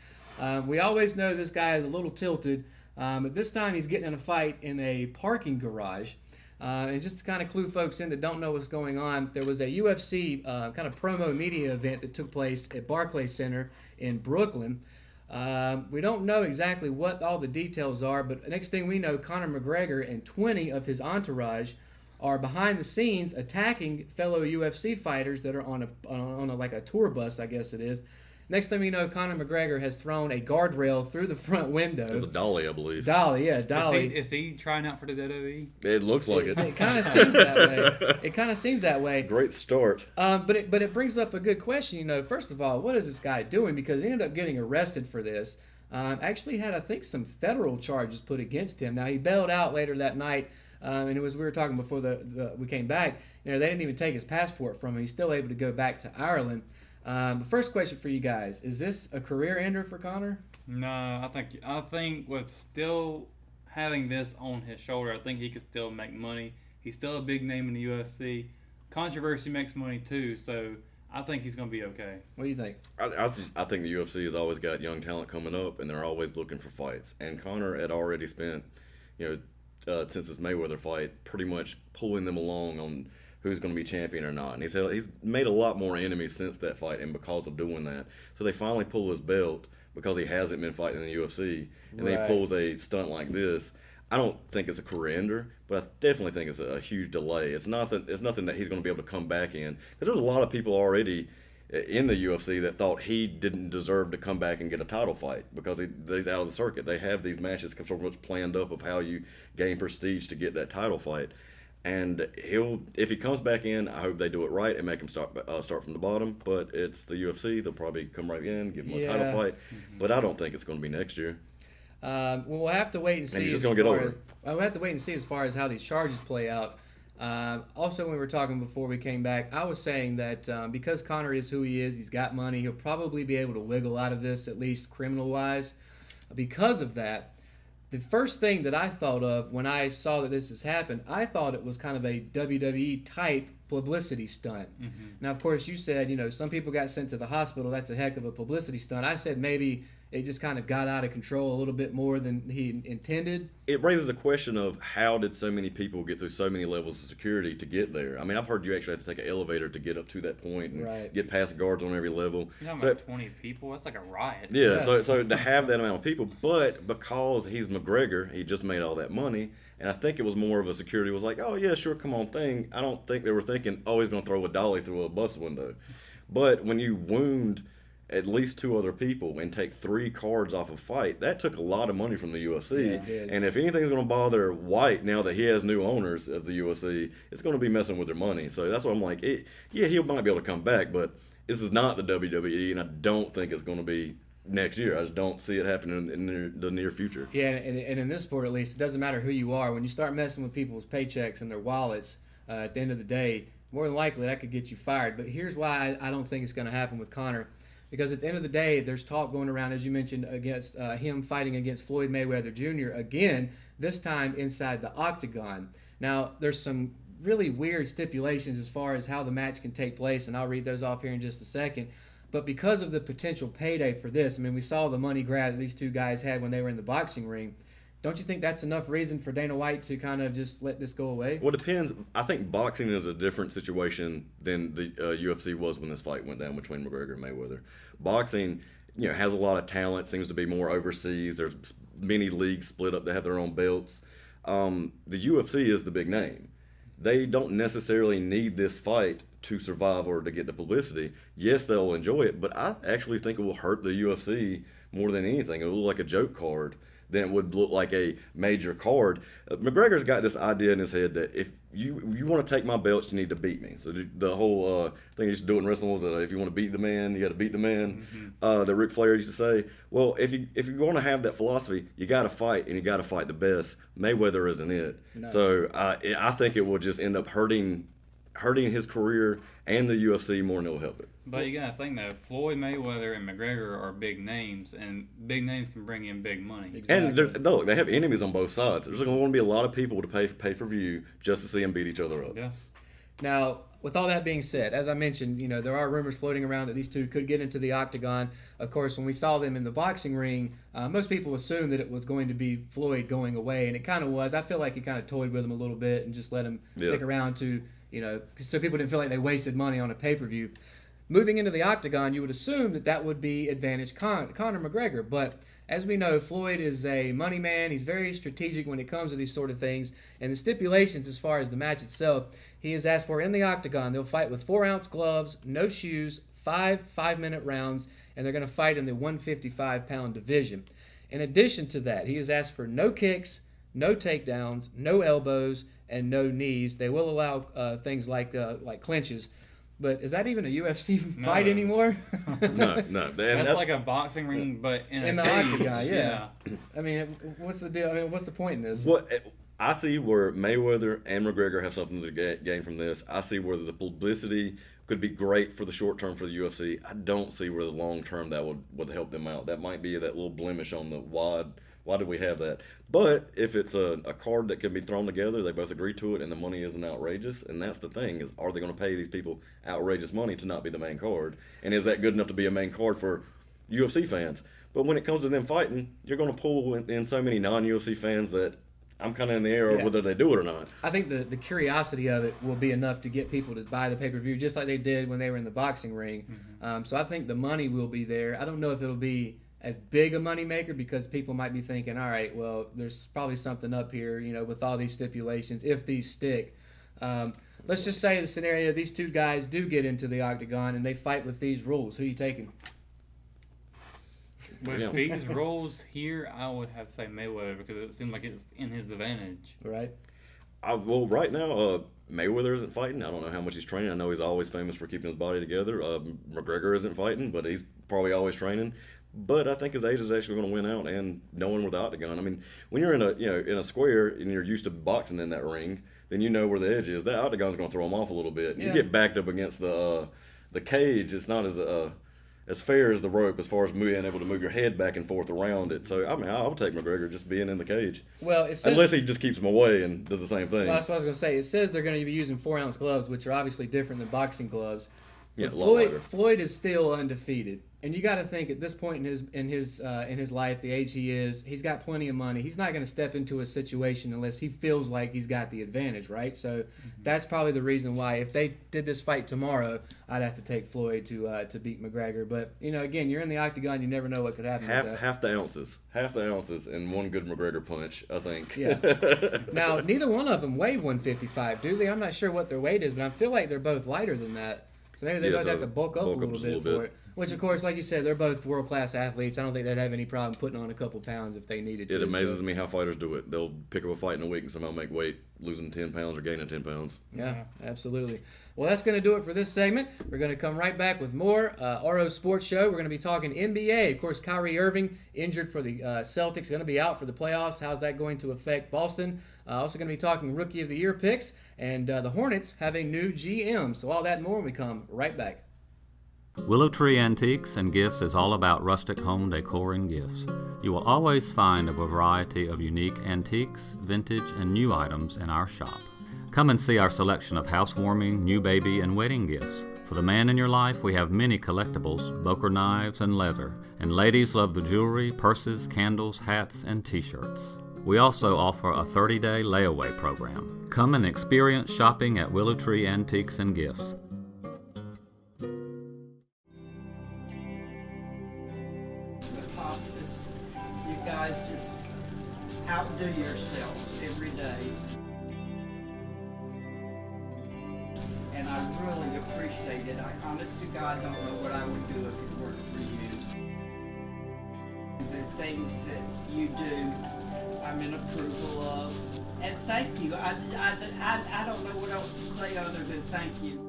We always know this guy is a little tilted, but this time he's getting in a fight in a parking garage. And just to kind of clue folks in that don't know what's going on, there was a UFC kind of promo media event that took place at Barclays Center in Brooklyn. We don't know exactly what all the details are, but next thing we know, Conor McGregor and 20 of his entourage are behind the scenes attacking fellow UFC fighters that are on a like a tour bus, I guess it is. Next thing we know, Conor McGregor has thrown a guardrail through the front window. It was a dolly, I believe. Dolly. Is he trying out for the WWE? It looks like it. It kind of seems that way. Great start. But it brings up a good question. First of all, what is this guy doing? Because he ended up getting arrested for this. Actually had, I think, some federal charges put against him. Now, he bailed out later that night. And it was, we were talking before we came back, they didn't even take his passport from him. He's still able to go back to Ireland. First question for you guys: is this a career ender for Conor? No, I think with still having this on his shoulder, I think he could still make money. He's still a big name in the UFC. Controversy makes money too, so I think he's going to be okay. What do you think? I think the UFC has always got young talent coming up, and they're always looking for fights. And Conor had already spent, since his Mayweather fight, pretty much pulling them along on who's going to be champion or not. And he's made a lot more enemies since that fight, and because of doing that. So they finally pull his belt because he hasn't been fighting in the UFC, and then he pulls a stunt like this. I don't think it's a career ender, but I definitely think it's a huge delay. It's nothing that he's going to be able to come back in. Because there's a lot of people already in the UFC that thought he didn't deserve to come back and get a title fight because he's out of the circuit. They have these matches so much planned up of how you gain prestige to get that title fight. And if he comes back in, I hope they do it right and make him start from the bottom. But it's the UFC; they'll probably come right in, give him a title fight. But I don't think it's going to be next year. Well, we'll have to wait and see. And he's just going to get over it. We'll have to wait and see as far as how these charges play out. Also, when we were talking before we came back, I was saying that because Conor is who he is, he's got money, he'll probably be able to wiggle out of this, at least criminal-wise. Because of that, the first thing that I thought of when I saw that this has happened, I thought it was kind of a WWE-type publicity stunt. Now, of course, you said, some people got sent to the hospital. That's a heck of a publicity stunt. I said maybe it just kind of got out of control a little bit more than he intended. It raises a question of how did so many people get through so many levels of security to get there? I mean, I've heard you actually have to take an elevator to get up to that point and get past guards on every level. You're talking about 20 people? That's like a riot. Yeah, so to have that amount of people, but because he's McGregor, he just made all that money, and I think it was more of a security was like, oh, yeah, sure, come on thing. I don't think they were thinking, oh, he's going to throw a dolly through a bus window. But when you wound at least 2 other people and take 3 cards off a fight, that took a lot of money from the UFC. Yeah, it did. And if anything's going to bother White now that he has new owners of the UFC, it's going to be messing with their money. So that's what I'm like, he might be able to come back, but this is not the WWE, and I don't think it's going to be next year. I just don't see it happening in the near future. Yeah, and in this sport at least, it doesn't matter who you are. When you start messing with people's paychecks and their wallets, at the end of the day, more than likely that could get you fired. But here's why I don't think it's going to happen with Conor. Because at the end of the day, there's talk going around, as you mentioned, against him fighting against Floyd Mayweather Jr. again, this time inside the octagon. Now, there's some really weird stipulations as far as how the match can take place, and I'll read those off here in just a second. But because of the potential payday for this, I mean, we saw the money grab that these two guys had when they were in the boxing ring. Don't you think that's enough reason for Dana White to kind of just let this go away? Well, it depends. I think boxing is a different situation than the UFC was when this fight went down between McGregor and Mayweather. Boxing, has a lot of talent, seems to be more overseas. There's many leagues split up to have their own belts. The UFC is the big name. They don't necessarily need this fight to survive or to get the publicity. Yes, they'll enjoy it, but I actually think it will hurt the UFC more than anything. It will look like a joke card than it would look like a major card. McGregor's got this idea in his head that if you want to take my belts, you need to beat me. So the whole thing he used to do in wrestling was that if you want to beat the man, you got to beat the man. That Ric Flair used to say. Well, if you want to have that philosophy, you got to fight, and you got to fight the best. Mayweather isn't it. No. So I think it will just end up hurting his career and the UFC more than it'll help it. But you got to think, though, Floyd Mayweather and McGregor are big names, and big names can bring in big money. Exactly. And look, they have enemies on both sides. There's going to be a lot of people to pay for pay-per-view just to see them beat each other up. Yeah. Now, with all that being said, as I mentioned, there are rumors floating around that these two could get into the octagon. Of course, when we saw them in the boxing ring, most people assumed that it was going to be Floyd going away, and it kind of was. I feel like he kind of toyed with him a little bit and just let him stick around to, so people didn't feel like they wasted money on a pay-per-view. Moving into the octagon, you would assume that would be advantage Conor McGregor. But as we know, Floyd is a money man. He's very strategic when it comes to these sort of things. And the stipulations as far as the match itself, he has asked for in the octagon, they'll fight with 4-ounce gloves, no shoes, 5-minute rounds, and they're going to fight in the 155-pound division. In addition to that, he has asked for no kicks, no takedowns, no elbows, and no knees. They will allow things like clinches. But is that even a UFC fight anymore? No. That's like a boxing ring, but in the octagon, yeah. I mean, what's the deal? I mean, what's the point in this? Well, I see where Mayweather and McGregor have something to gain from this. I see where the publicity could be great for the short term for the UFC. I don't see where the long term that would help them out. That might be that little blemish on the why do we have that? But if it's a card that can be thrown together, they both agree to it, and the money isn't outrageous, and that's the thing, is are they going to pay these people outrageous money to not be the main card? And is that good enough to be a main card for UFC fans? But when it comes to them fighting, you're going to pull in so many non-UFC fans that I'm kind of in the air of whether they do it or not. I think the curiosity of it will be enough to get people to buy the pay-per-view, just like they did when they were in the boxing ring. So I think the money will be there. I don't know if it'll be as big a moneymaker because people might be thinking, all right, well, there's probably something up here, with all these stipulations, if these stick. let's just say the scenario, these two guys do get into the octagon and they fight with these rules. Who are you taking? With these rules here, I would have to say Mayweather because it seems like it's in his advantage. Right. Well, right now, Mayweather isn't fighting. I don't know how much he's training. I know he's always famous for keeping his body together. McGregor isn't fighting, but he's probably always training. But I think his age is actually going to win out, and no one with the octagon. I mean, when you're in a square and you're used to boxing in that ring, then you know where the edge is. That octagon's going to throw him off a little bit. You get backed up against the cage. It's not as fair as the rope as far as being able to move your head back and forth around it. So, I mean, I would take McGregor just being in the cage. Well, it says, unless he just keeps him away and does the same thing. Well, that's what I was going to say. It says they're going to be using 4-ounce gloves, which are obviously different than boxing gloves. Yeah, Floyd is still undefeated, and you got to think at this point in his life, the age he is, he's got plenty of money. He's not going to step into a situation unless he feels like he's got the advantage, right? So that's probably the reason why. If they did this fight tomorrow, I'd have to take Floyd to beat McGregor. But again, you're in the octagon, you never know what could happen. Half the ounces, and one good McGregor punch, I think. Yeah. Now, neither one of them weigh 155, do they? I'm not sure what their weight is, but I feel like they're both lighter than that. So maybe they both have to bulk up a little bit for it. Which, of course, like you said, they're both world-class athletes. I don't think they'd have any problem putting on a couple pounds if they needed to. It amazes me how fighters do it. They'll pick up a fight in a week and somehow make weight, losing 10 pounds or gaining 10 pounds. Yeah, absolutely. Well, that's going to do it for this segment. We're going to come right back with more RO Sports Show. We're going to be talking NBA. Of course, Kyrie Irving, injured for the Celtics, going to be out for the playoffs. How's that going to affect Boston? Also going to be talking Rookie of the Year picks. And the Hornets have a new GM. So all that and more when we come right back. Willow Tree Antiques and Gifts is all about rustic home decor and gifts. You will always find a variety of unique antiques, vintage, and new items in our shop. Come and see our selection of housewarming, new baby, and wedding gifts. For the man in your life, we have many collectibles, Boker knives, and leather. And ladies love the jewelry, purses, candles, hats, and t-shirts. We also offer a 30-day layaway program. Come and experience shopping at Willow Tree Antiques and Gifts. You guys just outdo yourselves every day. And I really appreciate it. I honest to God don't know what I would do if it weren't for you. The things that you do, I'm in approval of. And thank you. I don't know what else to say other than thank you.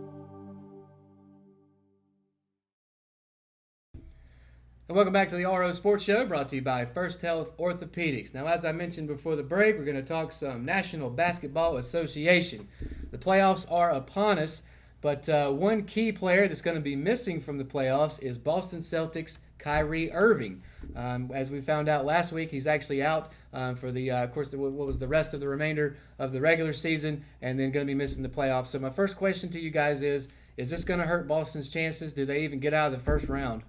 And welcome back to the RO Sports Show, brought to you by First Health Orthopedics. Now, as I mentioned before the break, we're going to talk some National Basketball Association. The playoffs are upon us, but one key player that's going to be missing from the playoffs is Boston Celtics' Kyrie Irving. As we found out last week, he's actually out for the, of course, what was the rest of the remainder of the regular season, and then going to be missing the playoffs. So my first question to you guys is this going to hurt Boston's chances? Do they even get out of the first round?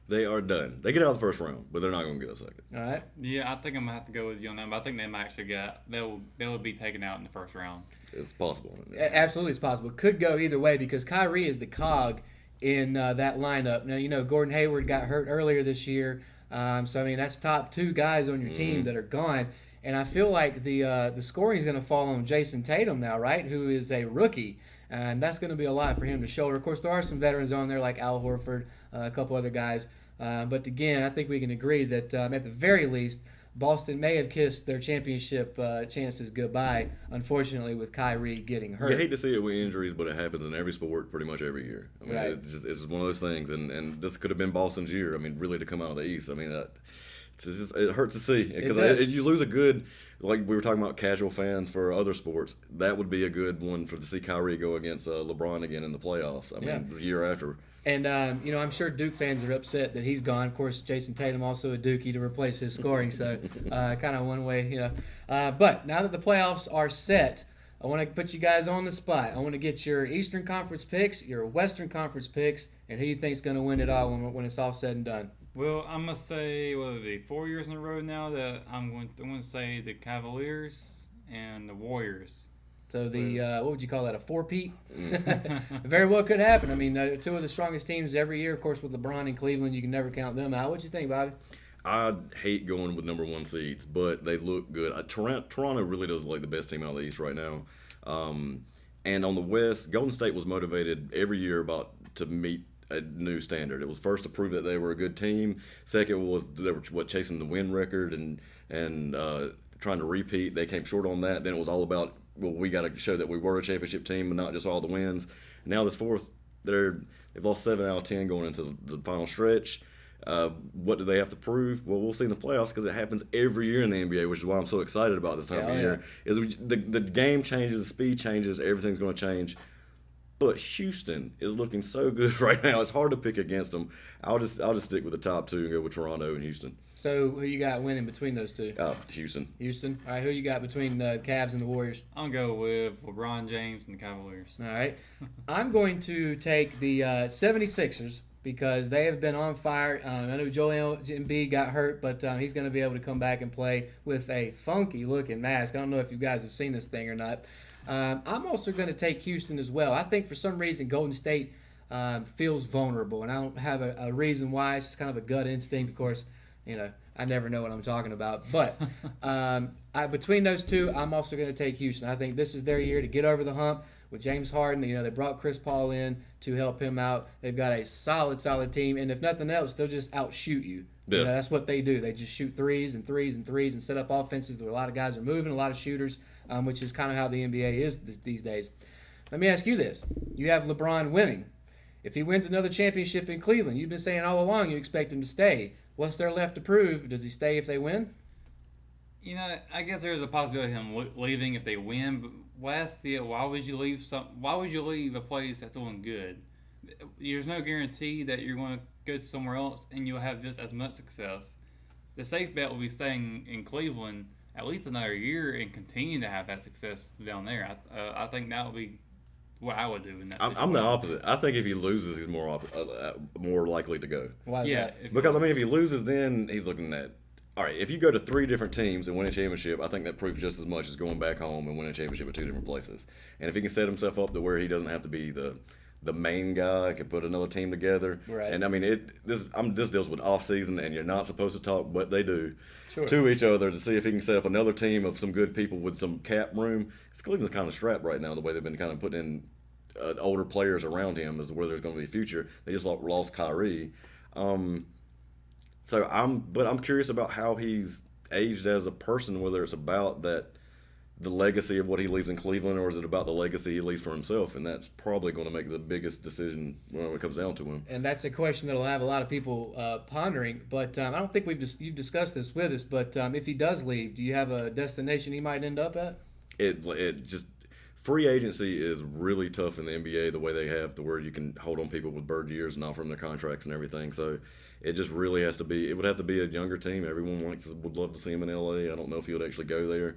They are done. They get out of the first round, but they're not going to get a second. All right. Yeah, I think I'm going to have to go with you on that, but I think they might actually they'll be taken out in the first round. It's possible. Absolutely, it's possible. Could go either way because Kyrie is the cog in that lineup. Now, Gordon Hayward got hurt earlier this year, so, I mean, that's top two guys on your team that are gone. And I feel like the scoring is going to fall on Jason Tatum now, right, who is a rookie. And that's going to be a lot for him to shoulder. Of course, there are some veterans on there like Al Horford, a couple other guys. But again, I think we can agree that at the very least, Boston may have kissed their championship chances goodbye, unfortunately, with Kyrie getting hurt. You hate to see it with injuries, but it happens in every sport pretty much every year. I mean, right. it's just one of those things, and this could have been Boston's year. I mean, really to come out of the East. I mean, it hurts to see because you lose a good, like we were talking about casual fans for other sports, that would be a good one to see Kyrie go against LeBron again in the playoffs. I mean, the year after. And, I'm sure Duke fans are upset that he's gone. Of course, Jason Tatum also a Dookie to replace his scoring, so kind of one way, But now that the playoffs are set, I want to put you guys on the spot. I want to get your Eastern Conference picks, your Western Conference picks, and who you think is going to win it all when it's all said and done. Well, I'm going to say, what would it be, 4 years in a row now that I'm going to say the Cavaliers and the Warriors. So what would you call that, a four-peat? Very well could happen. I mean, they're two of the strongest teams every year. Of course, with LeBron in Cleveland, you can never count them out. What do you think, Bobby? I hate going with number one seeds, but they look good. Toronto really does look like the best team out of the East right now. And on the West, Golden State was motivated every year to meet a new standard. It was first to prove that they were a good team. Second was they were chasing the win record and trying to repeat. They came short on that. Then it was all about, well, we got to show that we were a championship team and not just all the wins. Now this fourth, they've lost 7 out of 10 going into the final stretch. What do they have to prove? Well, we'll see in the playoffs because it happens every year in the NBA, which is why I'm so excited about this time of year. Is the game changes, the speed changes, everything's going to change. But Houston is looking so good right now. It's hard to pick against them. I'll just stick with the top two and go with Toronto and Houston. So who you got winning between those two? Houston. Houston. All right, who you got between the Cavs and the Warriors? I'll go with LeBron James and the Cavaliers. All right. I'm going to take the 76ers because they have been on fire. I know Joel Embiid got hurt, but he's going to be able to come back and play with a funky-looking mask. I don't know if you guys have seen this thing or not. I'm also going to take Houston as well. I think for some reason Golden State feels vulnerable, and I don't have a reason why. It's just kind of a gut instinct. Of course, I never know what I'm talking about. But between those two, I'm also going to take Houston. I think this is their year to get over the hump with James Harden. They brought Chris Paul in to help him out. They've got a solid team, and if nothing else, they'll just outshoot you. Yeah. That's what they do. They just shoot threes and set up offenses where a lot of guys are moving, a lot of shooters, which is kind of how the NBA is these days. Let me ask you this. You have LeBron winning. If he wins another championship in Cleveland, you've been saying all along you expect him to stay. What's there left to prove? Does he stay if they win? I guess there's a possibility of him leaving if they win, but why would you leave a place that's doing good? There's no guarantee that you're going to go somewhere else and you'll have just as much success. The safe bet will be staying in Cleveland at least another year and continue to have that success down there. I think that would be what I would do in that situation. I'm the opposite. I think if he loses, he's more likely to go. Why is that? Because, if he loses, then he's looking at, all right, if you go to 3 different teams and win a championship, I think that proves just as much as going back home and winning a championship at 2 different places. And if he can set himself up to where he doesn't have to be the main guy, can put another team together. Right. And this deals with off season, and you're not supposed to talk, but they do sure. to each other to see if he can set up another team of some good people with some cap room. Because Cleveland's kind of strapped right now, the way they've been kind of putting in older players around him is where there's going to be a future. They just lost Kyrie. So I'm curious about how he's aged as a person, whether it's about the legacy of what he leaves in Cleveland, or is it about the legacy he leaves for himself? And that's probably going to make the biggest decision when it comes down to him. And that's a question that'll have a lot of people pondering. But I don't think you've discussed this with us. But if he does leave, do you have a destination he might end up at? It just free agency is really tough in the NBA, the way they have to where you can hold on people with bird years and offer them their contracts and everything. So it just really has to be. It would have to be a younger team. Everyone would love to see him in LA. I don't know if he would actually go there.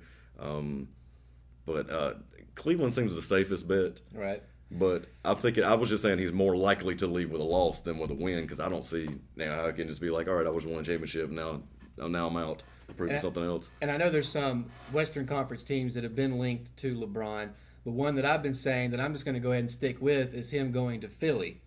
But Cleveland seems the safest bet. Right. But I'm thinking, I was just saying he's more likely to leave with a loss than with a win, because I don't see now how I can just be like, all right, I was won a championship, now I'm out, proving something else. And I know there's some Western Conference teams that have been linked to LeBron. The one that I've been saying that I'm just going to go ahead and stick with is him going to Philly,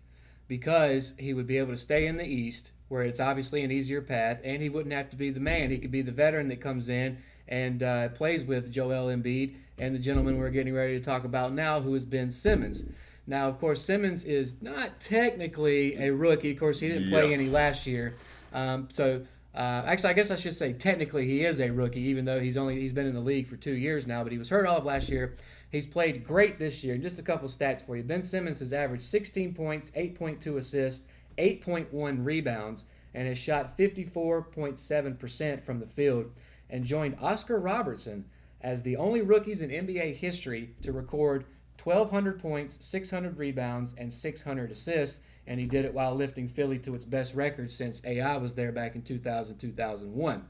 because he would be able to stay in the East, where it's obviously an easier path, and he wouldn't have to be the man. He could be the veteran that comes in and plays with Joel Embiid and the gentleman we're getting ready to talk about now, who is Ben Simmons. Now, of course, Simmons is not technically a rookie. Of course, he didn't play any last year. Actually, I guess I should say technically he is a rookie, even though he's been in the league for 2 years now, but he was hurt all of last year. He's played great this year. Just a couple stats for you. Ben Simmons has averaged 16 points, 8.2 assists, 8.1 rebounds, and has shot 54.7% from the field, and joined Oscar Robertson as the only rookies in NBA history to record 1,200 points, 600 rebounds, and 600 assists, and he did it while lifting Philly to its best record since AI was there back in 2000-2001.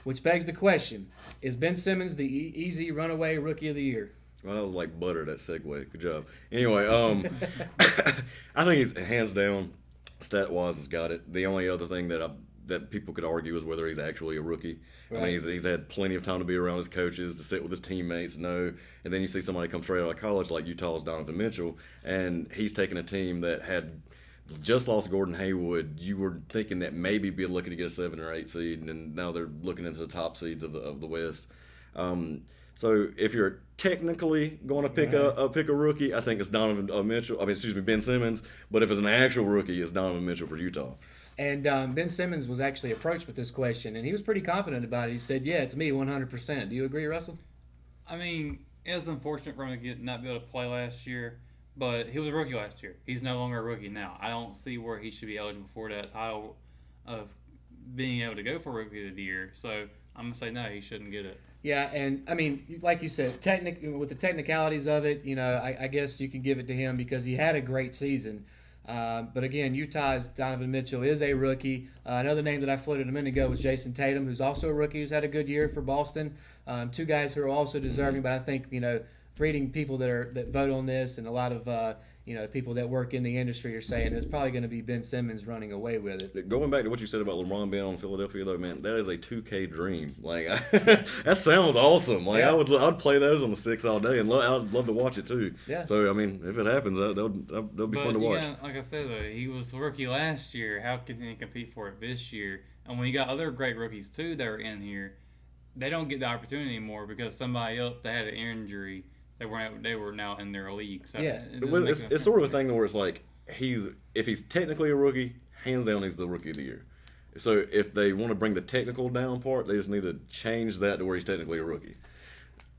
Which begs the question, is Ben Simmons the easy runaway rookie of the year? Well, that was like butter, that segue. Good job. Anyway, I think he's hands down, stat-wise, has got it. The only other thing that people could argue is whether he's actually a rookie. Right. I mean, he's had plenty of time to be around his coaches, to sit with his teammates, and then you see somebody come straight out of college like Utah's Donovan Mitchell, and he's taking a team that had just lost Gordon Hayward. You were thinking that maybe be looking to get a 7 or 8 seed, and now they're looking into the top seeds of the West. So if you're technically going to pick a rookie, I think it's Donovan Mitchell. Ben Simmons. But if it's an actual rookie, it's Donovan Mitchell for Utah. And Ben Simmons was actually approached with this question, and he was pretty confident about it. He said, "Yeah, it's me, 100%." Do you agree, Russell? I mean, it was unfortunate for him to not be able to play last year, but he was a rookie last year. He's no longer a rookie now. I don't see where he should be eligible for that title of being able to go for Rookie of the Year. So I'm going to say no, he shouldn't get it. Yeah, and I mean, like you said, with the technicalities of it, I guess you can give it to him because he had a great season. But again, Utah's Donovan Mitchell is a rookie. Another name that I floated a minute ago was Jason Tatum, who's also a rookie, who's had a good year for Boston. Two guys who are also deserving, but I think reading people that vote on this and a lot of people that work in the industry are saying it's probably going to be Ben Simmons running away with it. Going back to what you said about LeBron being on Philadelphia, though, man, that is a 2K dream. Like that sounds awesome. Like I'd play those on the 6 all day, and I'd love to watch it too. Yeah. So I mean, if it happens, that'll be fun to watch. Yeah, like I said though, he was the rookie last year. How can he compete for it this year? And when you got other great rookies too that are in here, they don't get the opportunity anymore because somebody else that had an injury. They were now in their league. So yeah, it's sort of a thing where it's like if he's technically a rookie, hands down he's the Rookie of the Year. So if they want to bring the technical down part, they just need to change that to where he's technically a rookie.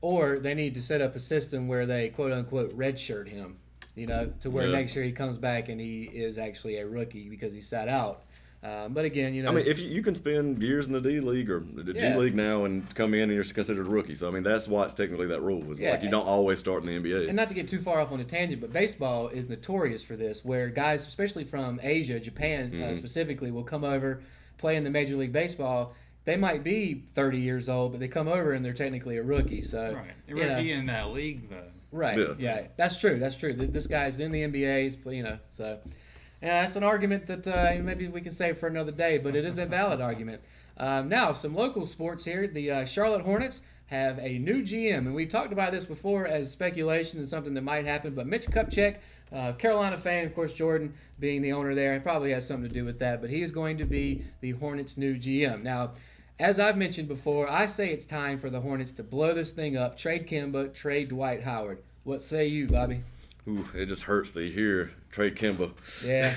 Or they need to set up a system where they quote unquote redshirt him, to where next year he comes back and he is actually a rookie because he sat out. But again, I mean, if you can spend years in the D League or the G League now and come in and you're considered a rookie. So, I mean, that's why it's technically that rule. Like you don't always start in the NBA. And not to get too far off on a tangent, but baseball is notorious for this, where guys, especially from Asia, Japan specifically, will come over, play in the Major League Baseball. They might be 30 years old, but they come over and they're technically a rookie. So, a rookie in that league, though. Right, yeah. That's true. This guy's in the NBA, so... Yeah, that's an argument that maybe we can save for another day, but it is a valid argument. Now, some local sports here. The Charlotte Hornets have a new GM, and we talked about this before as speculation and something that might happen, but Mitch Kupchak, Carolina fan, of course, Jordan being the owner there, probably has something to do with that, but he is going to be the Hornets' new GM. Now, as I've mentioned before, I say it's time for the Hornets to blow this thing up, trade Kemba, trade Dwight Howard. What say you, Bobby? Ooh, it just hurts to hear trade Kemba. Yeah,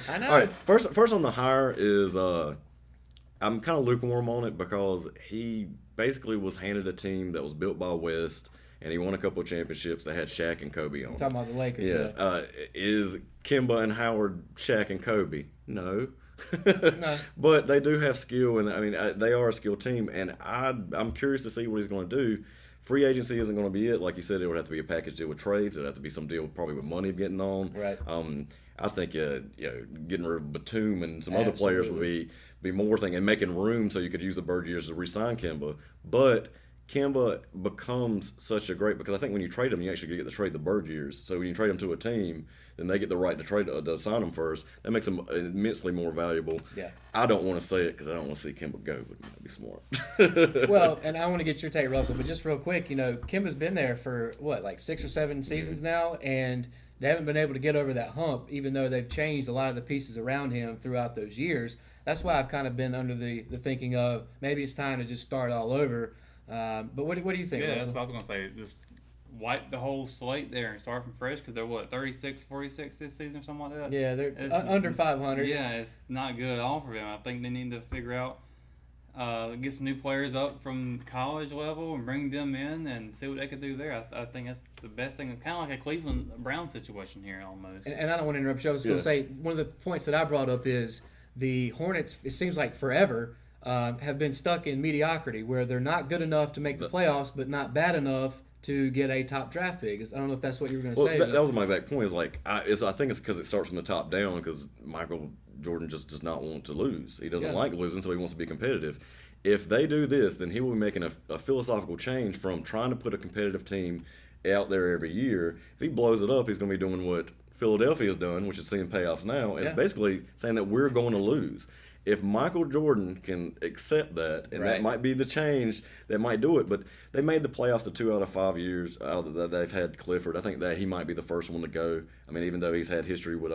I know. All right, first on the hire is I'm kind of lukewarm on it because he basically was handed a team that was built by West, and he won a couple of championships that had Shaq and Kobe on. Talking about the Lakers. Yes. Is Kemba and Howard Shaq and Kobe? No. No. But they do have skill, and I mean they are a skilled team, and I'm curious to see what he's going to do. Free agency isn't going to be it. Like you said, it would have to be a package deal with trades. It would have to be some deal probably with money getting on. Right. I think getting rid of Batum and some other players would be more thing, and making room so you could use the Bird years to re-sign Kemba. But Kemba becomes such a great, because I think when you trade him, you actually get to trade the Bird years. So when you trade him to a team, then they get the right to trade to sign him first. That makes him immensely more valuable. Yeah. I don't want to say it because I don't want to see Kemba go, but that'd be smart. Well, and I want to get your take, Russell, but just real quick, Kemba's been there for like 6 or 7 seasons now, and they haven't been able to get over that hump, even though they've changed a lot of the pieces around him throughout those years. That's why I've kind of been under the thinking of maybe it's time to just start all over. But what do you think, Yeah, Russell? that's what I was going to say. Just wipe the whole slate there and start from fresh because they're, 36-46 this season or something like that? Yeah, they're under 500. Yeah, it's not good at all for them. I think they need to figure out, get some new players up from college level and bring them in and see what they could do there. I think that's the best thing. It's kind of like a Cleveland Brown situation here almost. And I don't want to interrupt you. I was going to say, one of the points that I brought up is the Hornets, it seems like forever, have been stuck in mediocrity where they're not good enough to make the playoffs but not bad enough to get a top draft pick. I don't know if that's what you were going to say. That was my exact point. Is like I think it's because it starts from the top down. Because Michael Jordan just does not want to lose. He doesn't like losing, so he wants to be competitive. If they do this, then he will be making a philosophical change from trying to put a competitive team out there every year. If he blows it up, he's going to be doing what Philadelphia has done, which is seeing payoffs now. It's basically saying that we're going to lose. If Michael Jordan can accept that, and that might be the change that might do it, but they made the playoffs the 2 out of 5 years that they've had Clifford. I think that he might be the first one to go. I mean, even though he's had history with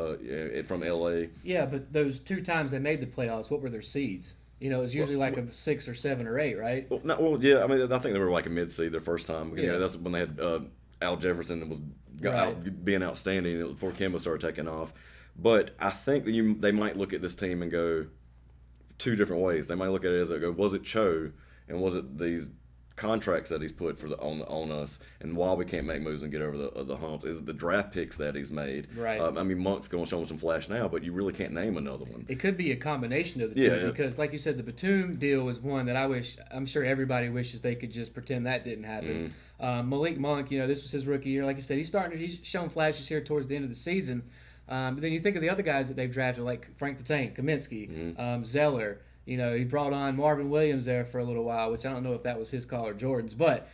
from LA. Yeah, but those 2 times they made the playoffs, what were their seeds? You know, it was usually like a 6 or 7 or 8, right? Yeah. I mean, I think they were like a mid-seed their first time. Because, that's when they had Al Jefferson and was being outstanding before Kemba started taking off. But I think that they might look at this team and go two different ways. They might look at it as was it Cho, and was it these contracts that he's put on us, and why we can't make moves and get over the hump? Is it the draft picks that he's made? Right. I mean, Monk's going to show him some flash now, but you really can't name another one. It could be a combination of the two because, like you said, the Batum deal was one that I'm sure everybody wishes they could just pretend that didn't happen. Malik Monk, this was his rookie year. Like you said, he's shown flashes here towards the end of the season. But then you think of the other guys that they've drafted, like Frank the Tank, Kaminsky, Zeller. He brought on Marvin Williams there for a little while, which I don't know if that was his call or Jordan's. But,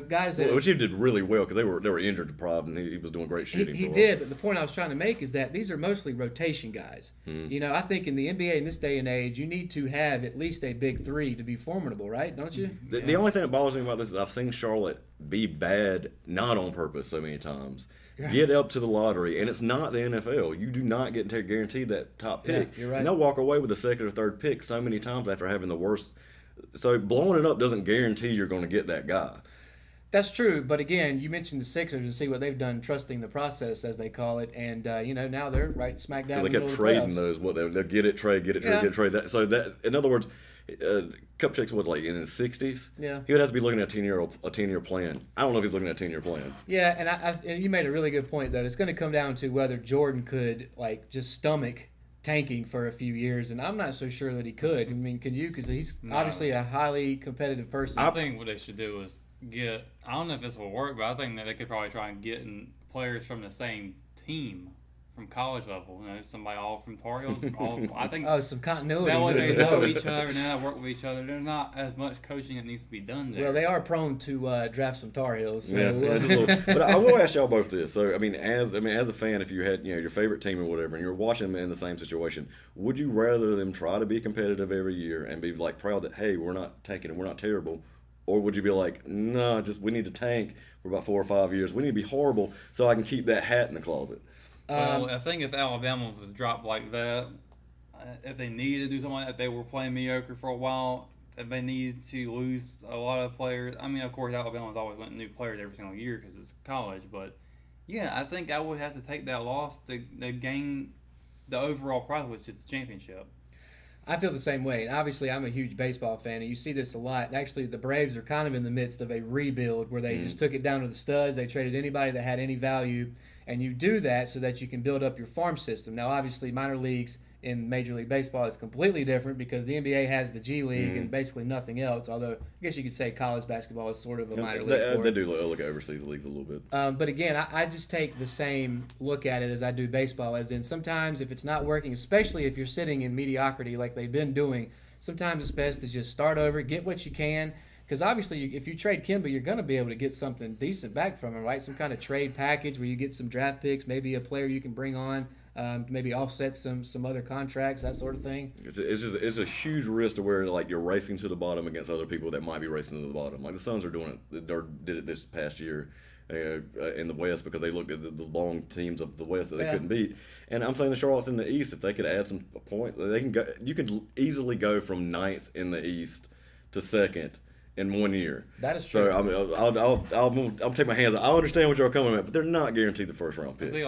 guys that... Which he did really well because they were injured deprived, and he was doing great shooting. He did, but the point I was trying to make is that these are mostly rotation guys. I think in the NBA in this day and age, you need to have at least a big three to be formidable, right? Don't you? The only thing that bothers me about this is I've seen Charlotte be bad, not on purpose, so many times. Get up to the lottery, and it's not the NFL. You do not get guaranteed that top pick. Yeah, you're right. And they'll walk away with the second or third pick so many times after having the worst. So blowing it up doesn't guarantee you're going to get that guy. That's true, but again, you mentioned the Sixers and see what they've done, trusting the process, as they call it, and now they're right smack dab in the middle of the playoffs. They kept trading those. They'll get it, trade, get it, trade, get it, trade. So in other words, Kupchak's like in his 60s. Yeah, he would have to be looking at a 10-year plan. I don't know if he's looking at a 10-year plan. Yeah, and you made a really good point though. It's going to come down to whether Jordan could just stomach tanking for a few years, and I'm not so sure that he could. I mean, can you? Because he's obviously a highly competitive person. I think what they should do is get. I don't know if this will work, but I think that they could probably try and get players from the same team. From college level, somebody all from Tar Heels. I think some continuity. That way they know each other and they work with each other. There's not as much coaching that needs to be done there. Well, they are prone to draft some Tar Heels. So. Yeah, but I will ask y'all both this. So, as a fan, if you had your favorite team or whatever, and you're watching them in the same situation, would you rather them try to be competitive every year and be proud that hey, we're not tanking and we're not terrible? Or would you be like, no, we need to tank for about 4 or 5 years. We need to be horrible so I can keep that hat in the closet. Well, I think if Alabama was to drop like that, if they needed to do something like that, if they were playing mediocre for a while, if they needed to lose a lot of players. Of course, Alabama's always wanting new players every single year because it's college. But, yeah, I think I would have to take that loss to gain the overall prize, which is the championship. I feel the same way. And obviously, I'm a huge baseball fan, and you see this a lot. And actually, the Braves are kind of in the midst of a rebuild where they just took it down to the studs. They traded anybody that had any value. And you do that so that you can build up your farm system. Now, obviously, minor leagues in Major League Baseball is completely different because the NBA has the G League and basically nothing else. Although, I guess you could say college basketball is sort of a minor league. They do look at overseas leagues a little bit. But again, I just take the same look at it as I do baseball. As in, sometimes if it's not working, especially if you're sitting in mediocrity like they've been doing, sometimes it's best to just start over, get what you can. Because obviously, if you trade Kemba, you're going to be able to get something decent back from him, right? Some kind of trade package where you get some draft picks, maybe a player you can bring on, maybe offset some other contracts, that sort of thing. It's a huge risk to where you're racing to the bottom against other people that might be racing to the bottom. Like the Suns are doing it, or did it this past year in the West because they looked at the long teams of the West that they couldn't beat. And I'm saying the Charlotte's in the East, if they could add some points, they can go. You can easily go from 9th in the East to 2nd. In 1 year. That is true. So I'll take my hands out. I understand what you're coming at, but they're not guaranteed the first round pick. See,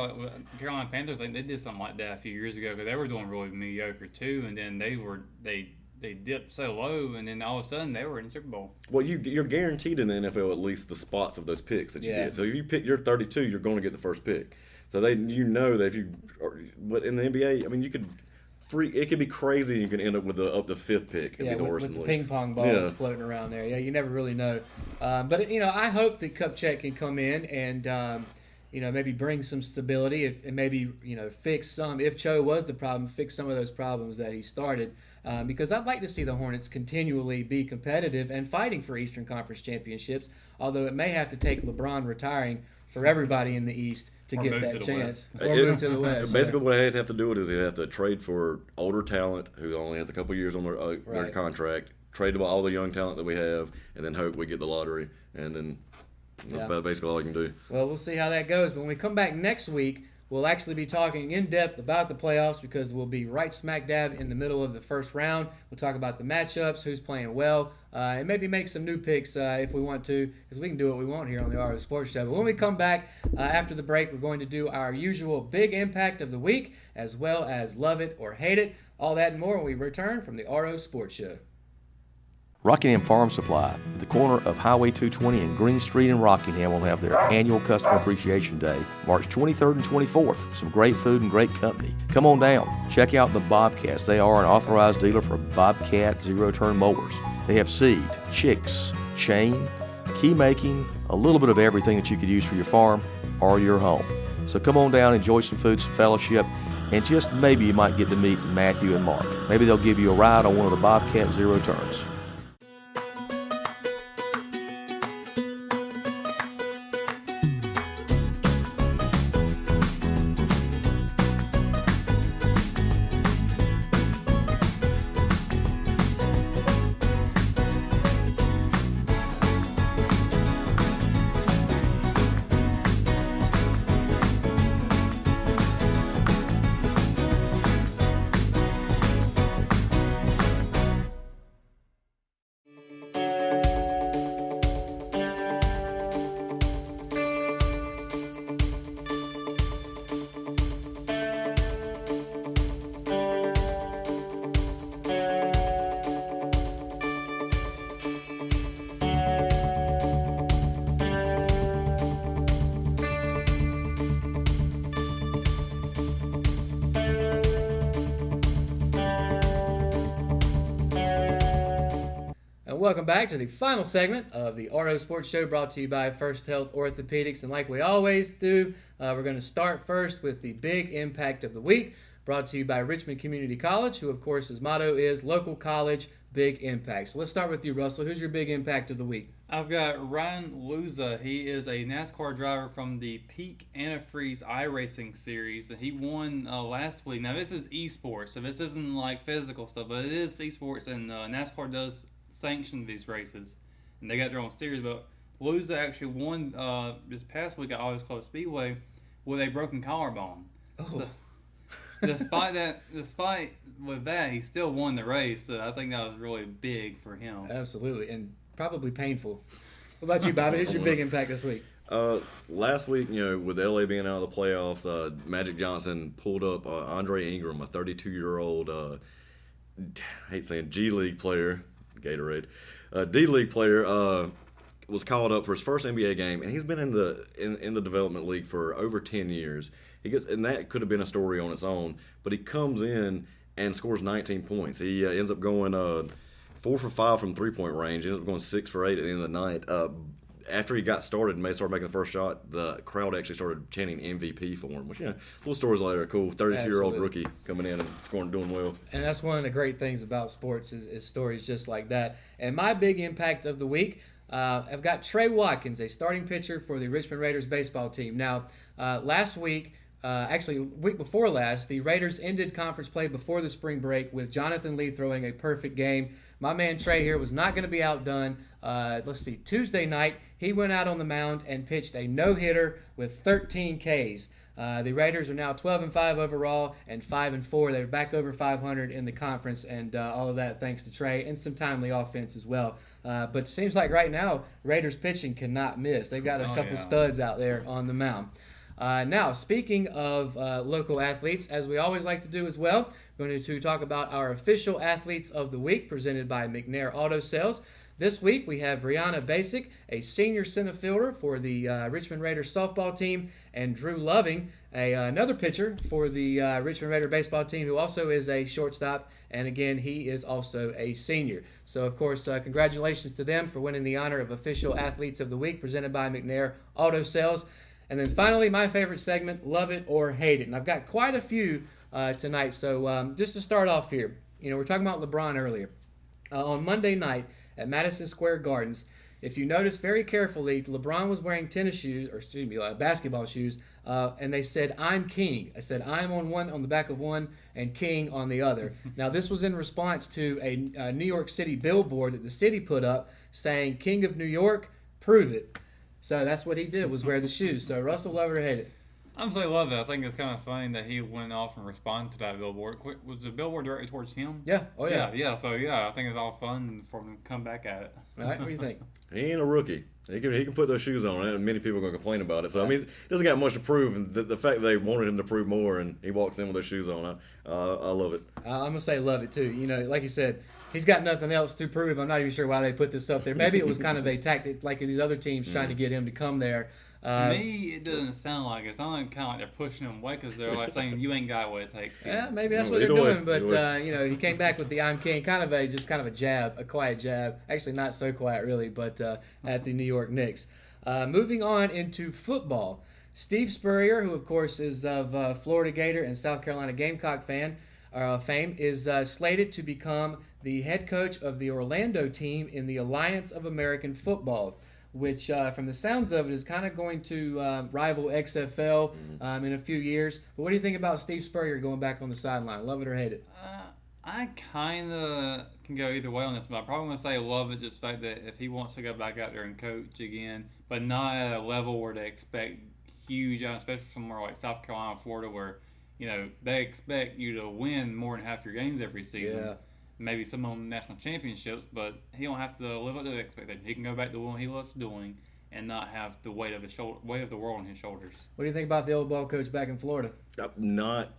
Carolina Panthers, they did something like that a few years ago because they were doing really mediocre too, and then they dipped so low, and then all of a sudden they were in the Super Bowl. Well, you're guaranteed in the NFL at least the spots of those picks that you get. So if you pick your 32, you're going to get the first pick. So that if you, but in the NBA, you could. It could be crazy. You can end up with up to 5th pick. It'd be the worst with in the league. Ping pong balls floating around there. Yeah, you never really know. But I hope that Kupchak can come in and maybe bring some stability and maybe fix some. If Cho was the problem, fix some of those problems that he started. Because I'd like to see the Hornets continually be competitive and fighting for Eastern Conference championships. Although it may have to take LeBron retiring for everyby in the East to get that chance. Or move to the West. Basically, what they'd have to do is they'd have to trade for older talent who only has a couple years on their contract, trade all the young talent that we have, and then hope we get the lottery. And then that's basically all you can do. Well, we'll see how that goes. But when we come back next week, We'll actually be talking in depth about the playoffs because we'll be right smack dab in the middle of the first round. We'll talk about the matchups, who's playing well, and maybe make some new picks if we want to, because we can do what we want here on the RO Sports Show. But when we come back after the break, we're going to do our usual big impact of the week, as well as love it or hate it. All that and more when we return from the RO Sports Show. Rockingham Farm Supply, at the corner of Highway 220 and Green Street in Rockingham, will have their annual Customer Appreciation Day, March 23rd and 24th. Some great food and great company. Come on down. Check out the Bobcats. They are an authorized dealer for Bobcat zero-turn mowers. They have seed, chicks, chain, key making, a little bit of everything that you could use for your farm or your home. So come on down, enjoy some food, some fellowship, and just maybe you might get to meet Matthew and Mark. Maybe they'll give you a ride on one of the Bobcat zero-turns. Welcome back to the final segment of the RO Sports Show, brought to you by First Health Orthopedics. And like we always do, we're going to start first with the big impact of the week, brought to you by Richmond Community College, who, of course, his motto is local college, big impact. So let's start with you, Russell. Who's your big impact of the week? I've got Ryan Luza. He is a NASCAR driver from the Peak Antifreeze iRacing series, and he won last week. Now, this is esports, so this isn't like physical stuff, but it is esports, and NASCAR does sanction these races, and they got their own series. But Luza actually won this past week at Always Club Speedway with a broken collarbone. Oh. So, despite with that, he still won the race. So I think that was really big for him. Absolutely, and probably painful. What about you, Bobby? Who's your big impact this week? Last week, with LA being out of the playoffs, Magic Johnson pulled up Andre Ingram, a 32-year-old, I hate saying G League player. Gatorade, D-League player, was called up for his first NBA game, and he's been in the development league for over 10 years. And that could have been a story on its own, but he comes in and scores 19 points. He ends up going 4 for 5 from three-point range. He ends up going 6 for 8 at the end of the night. After he got started and started making the first shot, the crowd actually started chanting MVP for him, which, little stories like that are cool. 32-year-old rookie coming in and scoring, doing well. And that's one of the great things about sports is stories just like that. And my big impact of the week, I've got Trey Watkins, a starting pitcher for the Richmond Raiders baseball team. Now, last week, actually week before last, the Raiders ended conference play before the spring break with Jonathan Lee throwing a perfect game. My man Trey here was not going to be outdone. Tuesday night, he went out on the mound and pitched a no-hitter with 13 Ks. The Raiders are now 12-5 overall and 5-4. They're back over 500 in the conference, and all of that thanks to Trey and some timely offense as well. But it seems like right now, Raiders pitching cannot miss. They've got a couple studs out there on the mound. Now, speaking of local athletes, as we always like to do as well, we're going to talk about our official athletes of the week presented by McNair Auto Sales. This week we have Brianna Basic, a senior center fielder for the Richmond Raiders softball team, and Drew Loving, another pitcher for the Richmond Raider baseball team, who also is a shortstop, and again, he is also a senior. So, of course, congratulations to them for winning the honor of official athletes of the week presented by McNair Auto Sales. And then finally, my favorite segment, Love It or Hate It. And I've got quite a few tonight. So just to start off here, we're talking about LeBron earlier. On Monday night at Madison Square Gardens, if you notice very carefully, LeBron was wearing basketball shoes, and they said, "I'm king." I said, "I'm on the back of one and king on the other." Now, this was in response to a New York City billboard that the city put up saying, "King of New York, prove it." So that's what he did, was wear the shoes. So Russell, love it or hate it? I'm saying love it. I think it's kind of funny that he went off and responded to that billboard. Was the billboard directed towards him? Yeah. Oh, yeah. Yeah. So, yeah, I think it's all fun for him to come back at it. All right, what do you think? He ain't a rookie. He can put those shoes on, and many people are going to complain about it. So, I mean, he doesn't got much to prove, and the fact that they wanted him to prove more, and he walks in with those shoes on, I love it. I'm going to say love it, too. You know, like you said, he's got nothing else to prove. I'm not even sure why they put this up there. Maybe it was kind of a tactic, like these other teams trying to get him to come there. To me, it doesn't sound like it. It's not kind of like they're pushing him away because they're like saying, you ain't got what it takes. Yeah, maybe that's what they're doing. But, you know, he came back with the I'm King, kind of a jab, a quiet jab. Actually, not so quiet, really, but at the New York Knicks. Moving on into football. Steve Spurrier, who, of course, is of Florida Gator and South Carolina Gamecock fame, is slated to become the head coach of the Orlando team in the Alliance of American Football, which, from the sounds of it, is kind of going to rival XFL in a few years. But what do you think about Steve Spurrier going back on the sideline? Love it or hate it? I kind of can go either way on this, but I'm probably going to say love it, just the fact that if he wants to go back out there and coach again, but not at a level where they expect huge, especially somewhere like South Carolina, Florida, where, you know, they expect you to win more than half your games every season. Yeah. Maybe some of them national championships, but he don't have to live up to the expectation. He can go back to what he loves doing and not have the weight of the world on his shoulders. What do you think about the old ball coach back in Florida? I'm not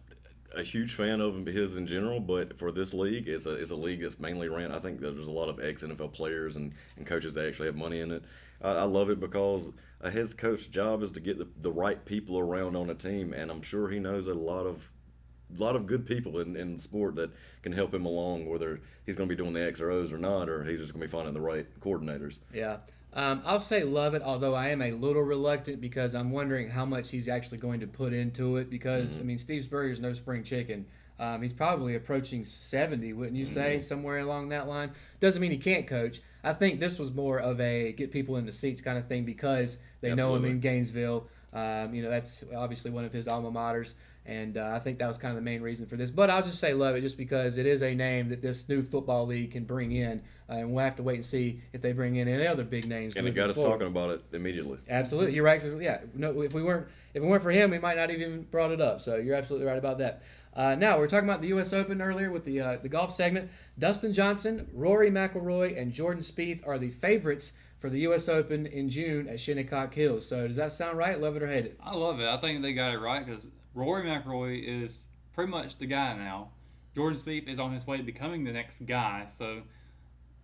a huge fan of his in general, but for this league, it's a league that's mainly ran. I think that there's a lot of ex-NFL players and coaches that actually have money in it. I love it because a head coach's job is to get the right people around on a team, and I'm sure he knows a lot of good people in sport that can help him along, whether he's going to be doing the X or O's or not, or he's just going to be finding the right coordinators. Yeah. I'll say love it, although I am a little reluctant because I'm wondering how much he's actually going to put into it because, I mean, Steve Spurrier's no spring chicken. He's probably approaching 70, wouldn't you say, somewhere along that line? Doesn't mean he can't coach. I think this was more of a get people in the seats kind of thing because they know him in Gainesville. You know, that's obviously one of his alma maters. And I think that was kind of the main reason for this. But I'll just say love it just because it is a name that this new football league can bring in. And we'll have to wait and see if they bring in any other big names. And they got us talking about it immediately. Absolutely. You're right. Yeah. No, if it weren't for him, we might not even brought it up. So you're absolutely right about that. Now, we're talking about the U.S. Open earlier with the golf segment. Dustin Johnson, Rory McIlroy, and Jordan Spieth are the favorites for the U.S. Open in June at Shinnecock Hills. So does that sound right? Love it or hate it? I love it. I think they got it right because Rory McIlroy is pretty much the guy now. Jordan Spieth is on his way to becoming the next guy. So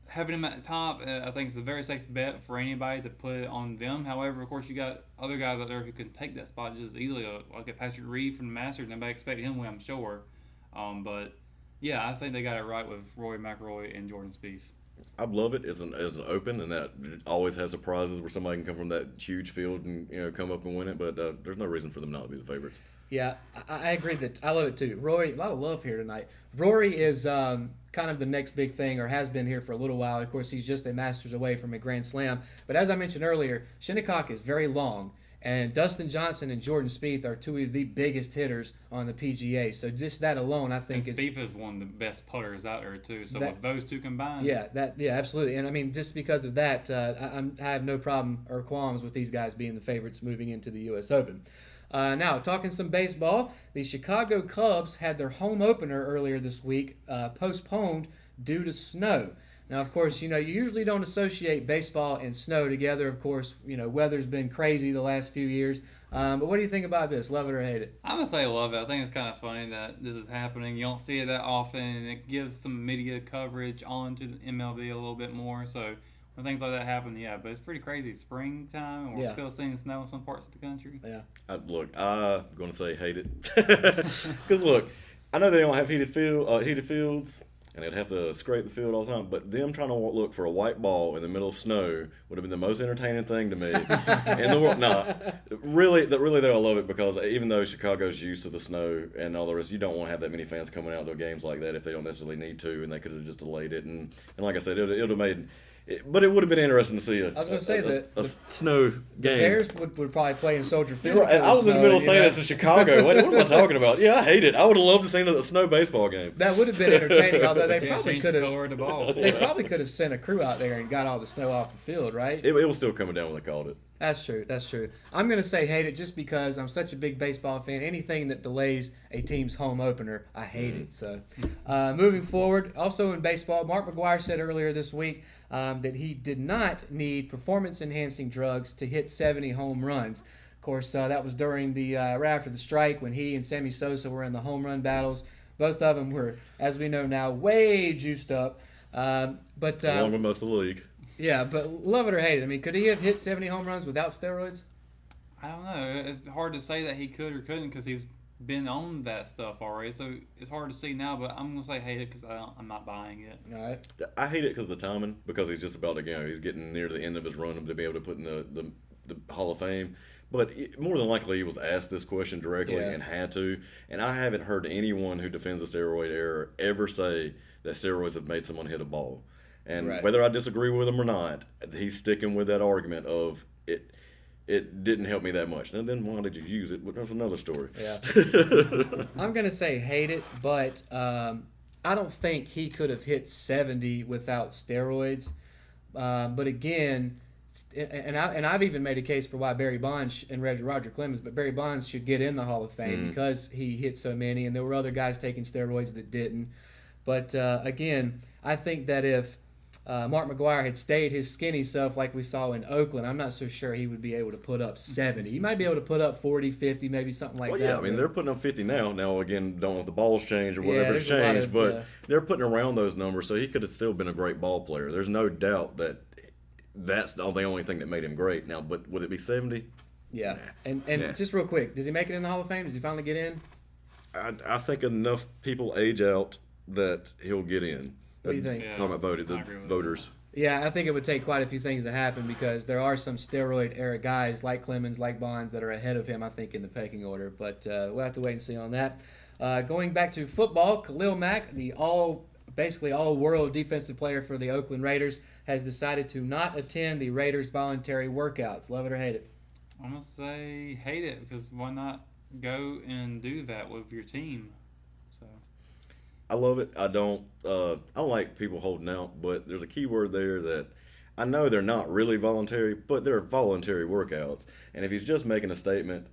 having him at the top, I think is a very safe bet for anybody to put it on them. However, of course, you got other guys out there who can take that spot just as easily, like a Patrick Reed from the Masters. Nobody expected him to win, I'm sure. But yeah, I think they got it right with Rory McIlroy and Jordan Spieth. I love it as an open, and that it always has surprises where somebody can come from that huge field and come up and win it. But there's no reason for them not to be the favorites. Yeah, I agree that I love it too. Rory, a lot of love here tonight. Rory is kind of the next big thing, or has been here for a little while. Of course, he's just a Masters away from a Grand Slam. But as I mentioned earlier, Shinnecock is very long, and Dustin Johnson and Jordan Spieth are two of the biggest hitters on the PGA. So just that alone, I think, and Spieth is one of the best putters out there too. So with those two combined, yeah, absolutely. And I mean, just because of that, I have no problem or qualms with these guys being the favorites moving into the U.S. Open. Now, talking some baseball, the Chicago Cubs had their home opener earlier this week postponed due to snow. Now, of course, you usually don't associate baseball and snow together. Of course, weather's been crazy the last few years. But what do you think about this? Love it or hate it? I'm going to say love it. I think it's kind of funny that this is happening. You don't see it that often, and it gives some media coverage onto the MLB a little bit more. So when things like that happen, yeah, but it's pretty crazy. Springtime, and we're still seeing snow in some parts of the country. Yeah. Look, I'm going to say hate it. Because, look, I know they don't have heated fields, and they'd have to scrape the field all the time, but them trying to look for a white ball in the middle of snow would have been the most entertaining thing to me in the world. Nah, really, though, I love it because even though Chicago's used to the snow and all the rest, you don't want to have that many fans coming out to games like that if they don't necessarily need to, and they could have just delayed it. And like I said, it would have made – but it would have been interesting to see a snow game. The Bears would probably play in Soldier Field. Right. I was in the middle of saying this in Chicago. What am I talking about? Yeah, I hate it. I would have loved to see a snow baseball game. That would have been entertaining, although they probably could have. They probably could have sent a crew out there and got all the snow off the field, right? It was still coming down when they called it. That's true. That's true. I'm going to say hate it just because I'm such a big baseball fan. Anything that delays a team's home opener, I hate it. So, moving forward, also in baseball, Mark McGwire said earlier this week that he did not need performance-enhancing drugs to hit 70 home runs. Of course, that was during the right after the strike when he and Sammy Sosa were in the home run battles. Both of them were, as we know now, way juiced up. Along with most of the league. Yeah, but love it or hate it. I mean, could he have hit 70 home runs without steroids? I don't know. It's hard to say that he could or couldn't because he's been on that stuff already. So it's hard to see now, but I'm going to say hate it because I'm not buying it. All right. I hate it because of the timing, because he's just about to, he's getting near the end of his run to be able to put in the Hall of Fame. But more than likely, he was asked this question directly and had to. And I haven't heard anyone who defends the steroid era ever say that steroids have made someone hit a ball. And whether I disagree with him or not, he's sticking with that argument of it didn't help me that much. And then why did you use it? But that's another story. Yeah. I'm going to say hate it, but I don't think he could have hit 70 without steroids. But again, and I've even made a case for why Barry Bonds and Roger Clemens, but Barry Bonds should get in the Hall of Fame because he hit so many, and there were other guys taking steroids that didn't. But again, I think that if Mark McGwire had stayed his skinny self like we saw in Oakland, I'm not so sure he would be able to put up 70. He might be able to put up 40, 50, maybe something like that. Well, yeah, I mean, they're putting up 50 now. Now, again, don't know if the balls change or whatever's changed, but they're putting around those numbers, so he could have still been a great ball player. There's no doubt that that's the only thing that made him great. Now, but would it be 70? Yeah. And just real quick, does he make it in the Hall of Fame? Does he finally get in? I think enough people age out that he'll get in. What do you think? Talking about voters. Yeah, I think it would take quite a few things to happen because there are some steroid-era guys like Clemens, like Bonds, that are ahead of him, I think, in the pecking order. But we'll have to wait and see on that. Going back to football, Khalil Mack, the basically all-world defensive player for the Oakland Raiders, has decided to not attend the Raiders' voluntary workouts. Love it or hate it? I'm going to say hate it because why not go and do that with your team? So I love it. I don't like people holding out, but there's a key word there that I know they're not really voluntary, but they're voluntary workouts. And if he's just making a statement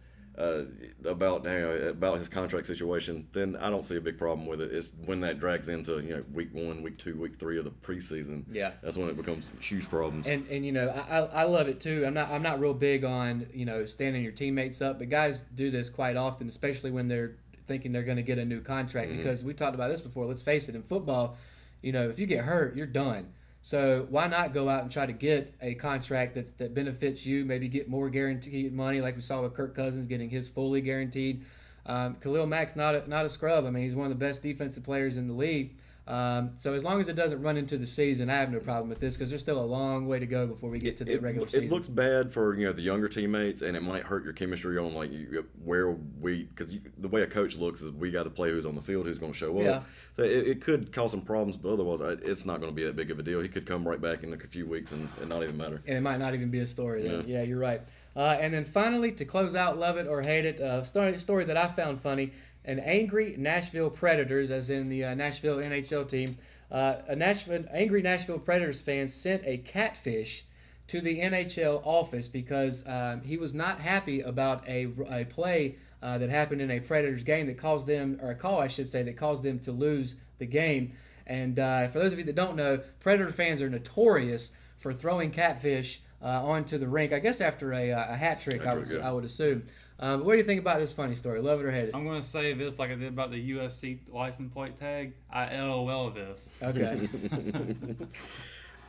about his contract situation, then I don't see a big problem with it. It's when that drags into week 1, week 2, week 3 of the preseason. Yeah, that's when it becomes huge problems. And I love it too. I'm not real big on standing your teammates up, but guys do this quite often, especially when they're thinking they're going to get a new contract. Because we talked about this before. Let's face it, in football, if you get hurt, you're done. So why not go out and try to get a contract that benefits you, maybe get more guaranteed money like we saw with Kirk Cousins getting his fully guaranteed. Khalil Mack's not a scrub. I mean, he's one of the best defensive players in the league. So as long as it doesn't run into the season, I have no problem with this because there's still a long way to go before we get to the regular season. It looks bad for the younger teammates, and it might hurt your chemistry on because the way a coach looks is we got to play who's on the field, who's going to show up. Yeah. So it could cause some problems, but otherwise it's not going to be that big of a deal. He could come right back in a few weeks and not even matter. And it might not even be a story then. Yeah, you're right. And then finally, to close out, love it or hate it, a story that I found funny. An angry Nashville Predators, as in the Nashville NHL team, angry Nashville Predators fan sent a catfish to the NHL office because he was not happy about a play that happened in a Predators game that caused them, or a call I should say, that caused them to lose the game. And for those of you that don't know, Predator fans are notorious for throwing catfish onto the rink, I guess after a hat trick, I would assume. What do you think about this funny story? Love it or hate it? I'm going to say this like I did about the UFC license plate tag. I LOL this. Okay.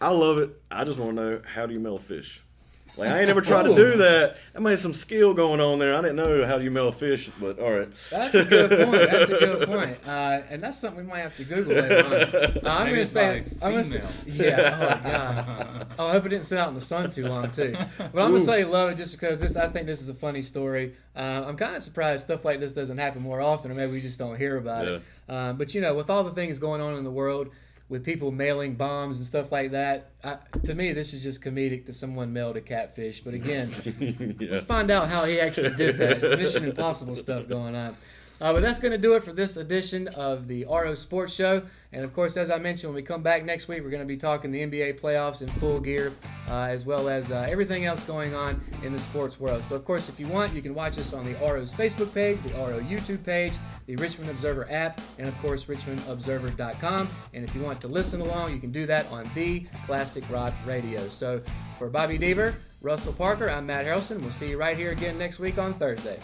I love it. I just want to know, how do you mail a fish? Like, I ain't never tried to do that. That might have some skill going on there. I didn't know how do you mail a fish, but all right. That's a good point. And that's something we might have to Google later on. I'm going to say, yeah. Oh my God. Oh, I hope it didn't sit out in the sun too long too. But I'm going to say love it just because I think this is a funny story. I'm kind of surprised stuff like this doesn't happen more often, or maybe we just don't hear about it. But with all the things going on in the world, with people mailing bombs and stuff like that, to me, this is just comedic that someone mailed a catfish. But again, let's find out how he actually did that. Mission Impossible stuff going on. But that's going to do it for this edition of the RO Sports Show. And, of course, as I mentioned, when we come back next week, we're going to be talking the NBA playoffs in full gear, as well as everything else going on in the sports world. So, of course, if you want, you can watch us on the RO's Facebook page, the RO YouTube page, the Richmond Observer app, and, of course, richmondobserver.com. And if you want to listen along, you can do that on the Classic Rock Radio. So, for Bobby Deaver, Russell Parker, I'm Matt Harrelson. We'll see you right here again next week on Thursday.